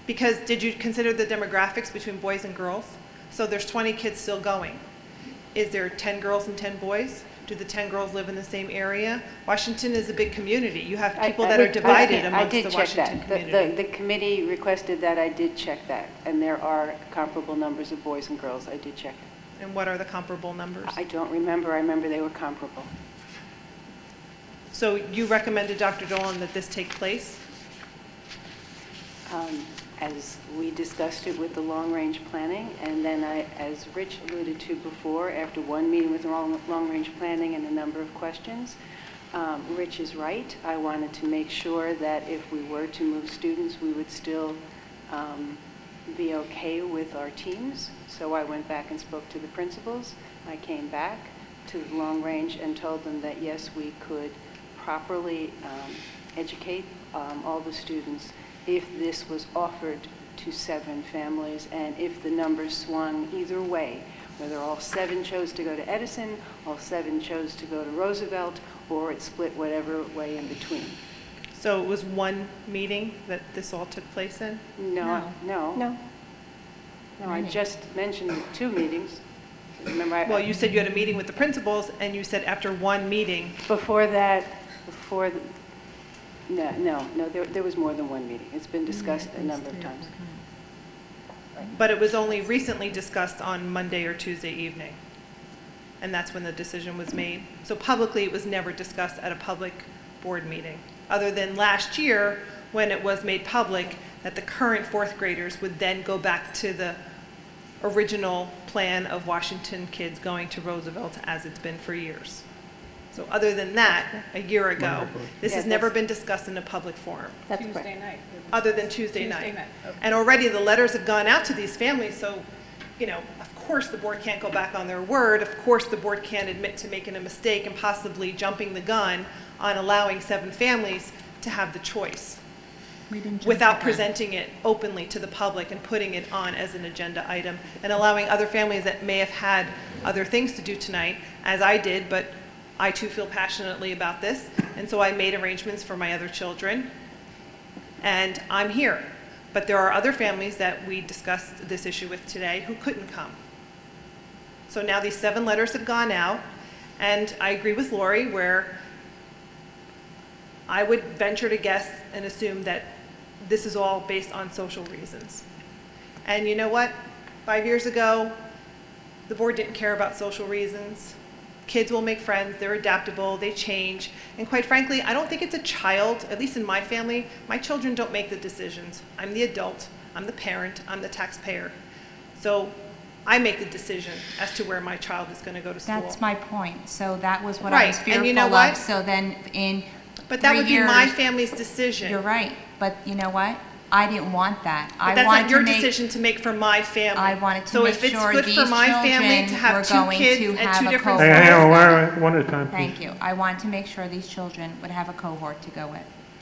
Because did you consider the demographics between boys and girls? So there's 20 kids still going. Is there 10 girls and 10 boys? Do the 10 girls live in the same area? Washington is a big community. You have people that are divided amongst the Washington community. The committee requested that. I did check that. And there are comparable numbers of boys and girls. I did check it. And what are the comparable numbers? I don't remember. I remember they were comparable. So you recommended, Dr. Dolan, that this take place? As we discussed it with the long-range planning, and then as Rich alluded to before, after one meeting with the long-range planning and a number of questions, Rich is right. I wanted to make sure that if we were to move students, we would still be okay with our teams. So I went back and spoke to the principals. I came back to the long-range and told them that, yes, we could properly educate all the students if this was offered to 7 families, and if the numbers swung either way, whether all 7 chose to go to Edison, all 7 chose to go to Roosevelt, or it split whatever way in between. So it was one meeting that this all took place in? No. No, I just mentioned 2 meetings. Remember, Well, you said you had a meeting with the principals, and you said after one meeting. No, there was more than one meeting. It's been discussed a number of times. But it was only recently discussed on Monday or Tuesday evening. And that's when the decision was made. So publicly, it was never discussed at a public board meeting, other than last year when it was made public that the current fourth graders would then go back to the original plan of Washington kids going to Roosevelt as it's been for years. So other than that, a year ago, this has never been discussed in a public forum. That's Tuesday correct. night. Other than Tuesday night. Okay. And already the letters have gone out to these families, so, you know, of course the board can't go back on their word. Of course the board can't admit to making a mistake and possibly jumping the gun on allowing 7 families to have the choice without presenting it openly to the public and putting it on as an agenda item and allowing other families that may have had other things to do tonight, as I did, but I too feel passionately about this, and so I made arrangements for my other children, and I'm here. But there are other families that we discussed this issue with today who couldn't come. So now these 7 letters have gone out, and I agree with Lori where I would venture to guess and assume that this is all based on social reasons. And you know what? 5 years ago, the board didn't care about social reasons. Kids will make friends, they're adaptable, they change. And quite frankly, I don't think it's a child, at least in my family, my children don't make the decisions. I'm the adult, I'm the parent, I'm the taxpayer. So I make the decision as to where my child is going to go to school. That's my point. So that was what Right. I was fearful And you know what? of. So then in But that 3 would be years, my family's decision. You're right. But you know what? I didn't want that. But that's not your decision to make for my family. I wanted to so make if it's sure good these for my family to children have were 2 going kids to at have 2 a different cohort. schools. One at a time, please. Thank you. I wanted to make sure these children would have a cohort to go with.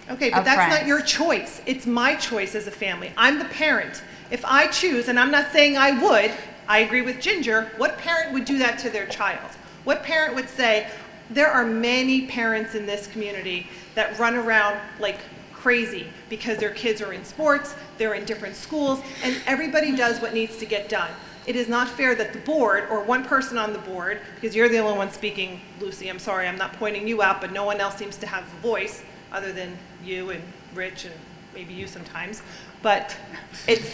Okay, but of that's not friends. your choice. It's my choice as a family. I'm the parent. If I choose, and I'm not saying I would, I agree with Ginger, what parent would do that to their child? What parent would say, there are many parents in this community that run around like crazy because their kids are in sports, they're in different schools, and everybody does what needs to get done. It is not fair that the board, or one person on the board, because you're the only one speaking, Lucy, I'm sorry, I'm not pointing you out, but no one else seems to have a voice other than you and Rich and maybe you sometimes, but it's,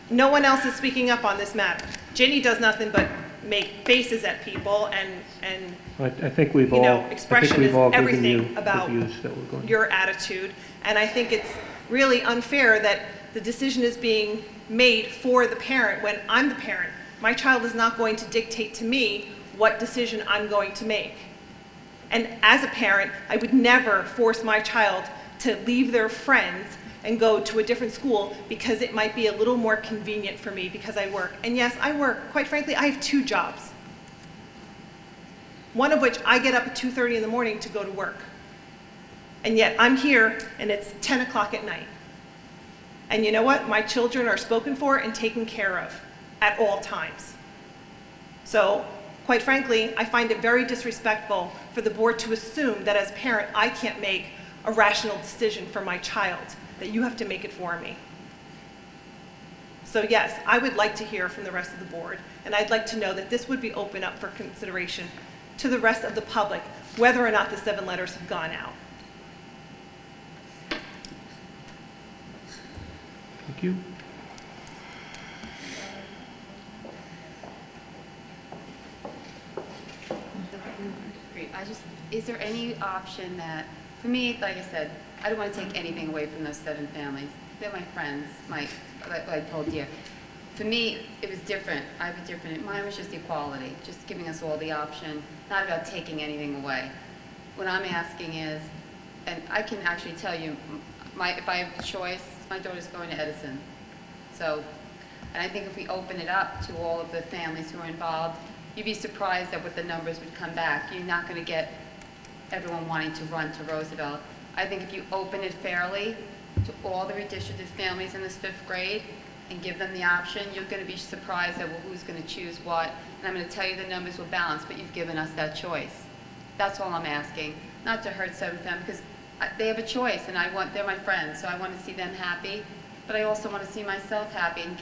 no one else is speaking up on this matter. Ginny does nothing but make faces at people and I think we've you all, know, I expression think we've is all given everything you about the views that we're going. your attitude. And I think it's really unfair that the decision is being made for the parent when I'm the parent. My child is not going to dictate to me what decision I'm going to make. And as a parent, I would never force my child to leave their friends and go to a different school because it might be a little more convenient for me because I work. And yes, I work. Quite frankly, I have 2 jobs. One of which I get up at 2:30 in the morning to go to work. And yet I'm here and it's 10 o'clock at night. And you know what? My children are spoken for and taken care of at all times. So, quite frankly, I find it very disrespectful for the board to assume that as a parent, I can't make a rational decision for my child, that you have to make it for me. So yes, I would like to hear from the rest of the board, and I'd like to know that this would be open up for consideration to the rest of the public, whether or not the 7 letters have gone out. Thank you. Great. Is there any option that, for me, like I said, I don't want to take anything away from those 7 families. They're my friends, like I told you. For me, it was different. I have a different, mine was just equality, just giving us all the option, not about taking anything away. What I'm asking is, and I can actually tell you, if I have a choice, my daughter's going to Edison. So, and I think if we open it up to all of the families who are involved, you'd be surprised at what the numbers would come back. You're not going to get everyone wanting to run to Roosevelt. I think if you open it fairly to all the redistricted families in this 5th grade and give them the option, you're going to be surprised at who's going to choose what. And I'm going to tell you the numbers will balance, but you've given us that choice. That's all I'm asking. Not to hurt 7 families, because they have a choice, and they're my friends, so I want to see them happy. But I also want to see myself happy and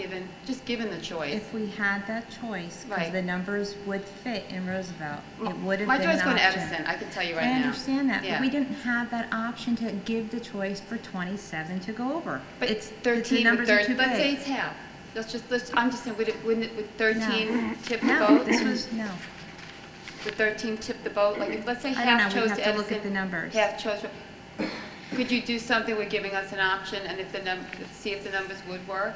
just given the choice. If we had that choice, because Right. the numbers would fit in Roosevelt, it would have My been an daughter's going to option. Edison, I can tell you right I now. understand that, Yeah. but we didn't have that option to give the choice for 27 to go over. But It's, the 13 numbers with are too 30, let's say big. it's half. I'm just saying, would 13 tip the No, boat? this was, no. Would 13 tip the boat? Like, let's say I don't half know, we'd chose have to to look at Edison, the numbers. half chose. Could you do something with giving us an option and if see if the numbers would work?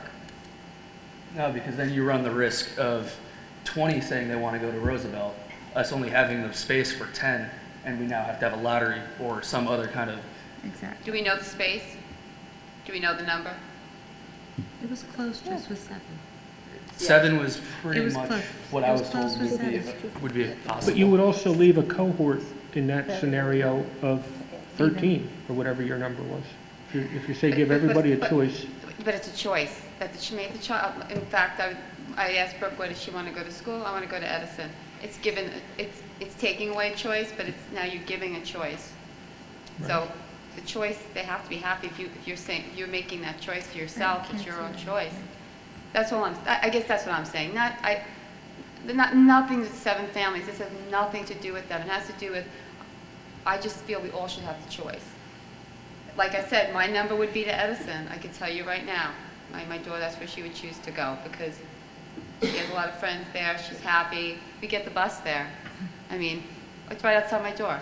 No, because then you run the risk of 20 saying they want to go to Roosevelt, us only having the space for 10, and we now have to have a lottery or some other kind of... Do we know the space? Do we know the number? It was close, just with 7. 7 was It pretty was much close. what It I was was told close with would be possible. But you would also leave a cohort in that scenario of 13, or whatever your number was. If you say give everybody a choice. But it's a choice that she made the child. In fact, I asked Brooke, where does she want to go to school? I want to go to Edison. It's given, it's taking away a choice, but it's now you're giving a choice. Right. So the choice, they have to be happy if you're saying you're making that choice for yourself. It's your own choice. That's all I guess that's what I'm saying. Nothing with 7 families. This has nothing to do with them. It has to do with, I just feel we all should have the choice. Like I said, my number would be to Edison. I can tell you right now. My daughter, that's where she would choose to go because she has a lot of friends there. She's happy. We get the bus there. I mean, it's right outside my door.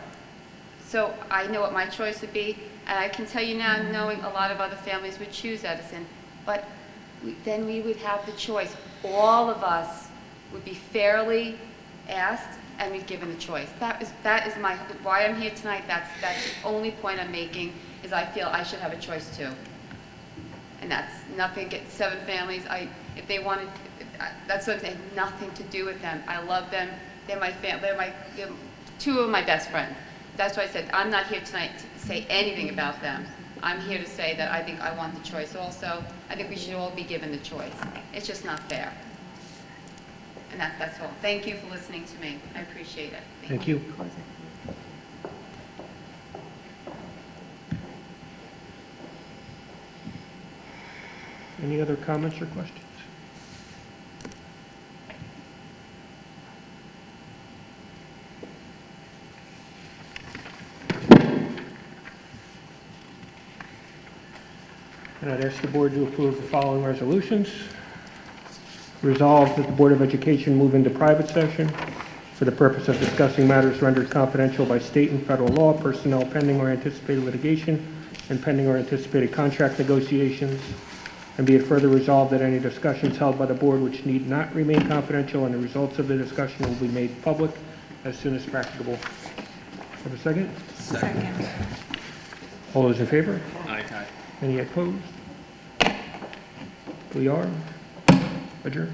So I know what my choice would be, and I can tell you now, knowing a lot of other families would choose Edison, but then we would have the choice. All of us would be fairly asked, and we'd given the choice. That is why I'm here tonight. That's the only point I'm making, is I feel I should have a choice too. And that's nothing against 7 families. If they wanted, that's what I'm saying, nothing to do with them. I love them. They're my family. They're 2 of my best friends. That's why I said I'm not here tonight to say anything about them. I'm here to say that I think I want the choice also. I think we should all be given the choice. It's just not fair. And that's all. Thank you for listening to me. I appreciate it. Thank you. Any other comments or questions? And I'd ask the board to approve the following resolutions. Resolved that the Board of Education move into private session for the purpose of discussing matters rendered confidential by state and federal law, personnel pending or anticipated litigation, and pending or anticipated contract negotiations. And be it further resolved that any discussions held by the board which need not remain confidential and the results of the discussion will be made public as soon as practicable. Have a second? Second. All those in favor? Aye. Any opposed? We are adjourned.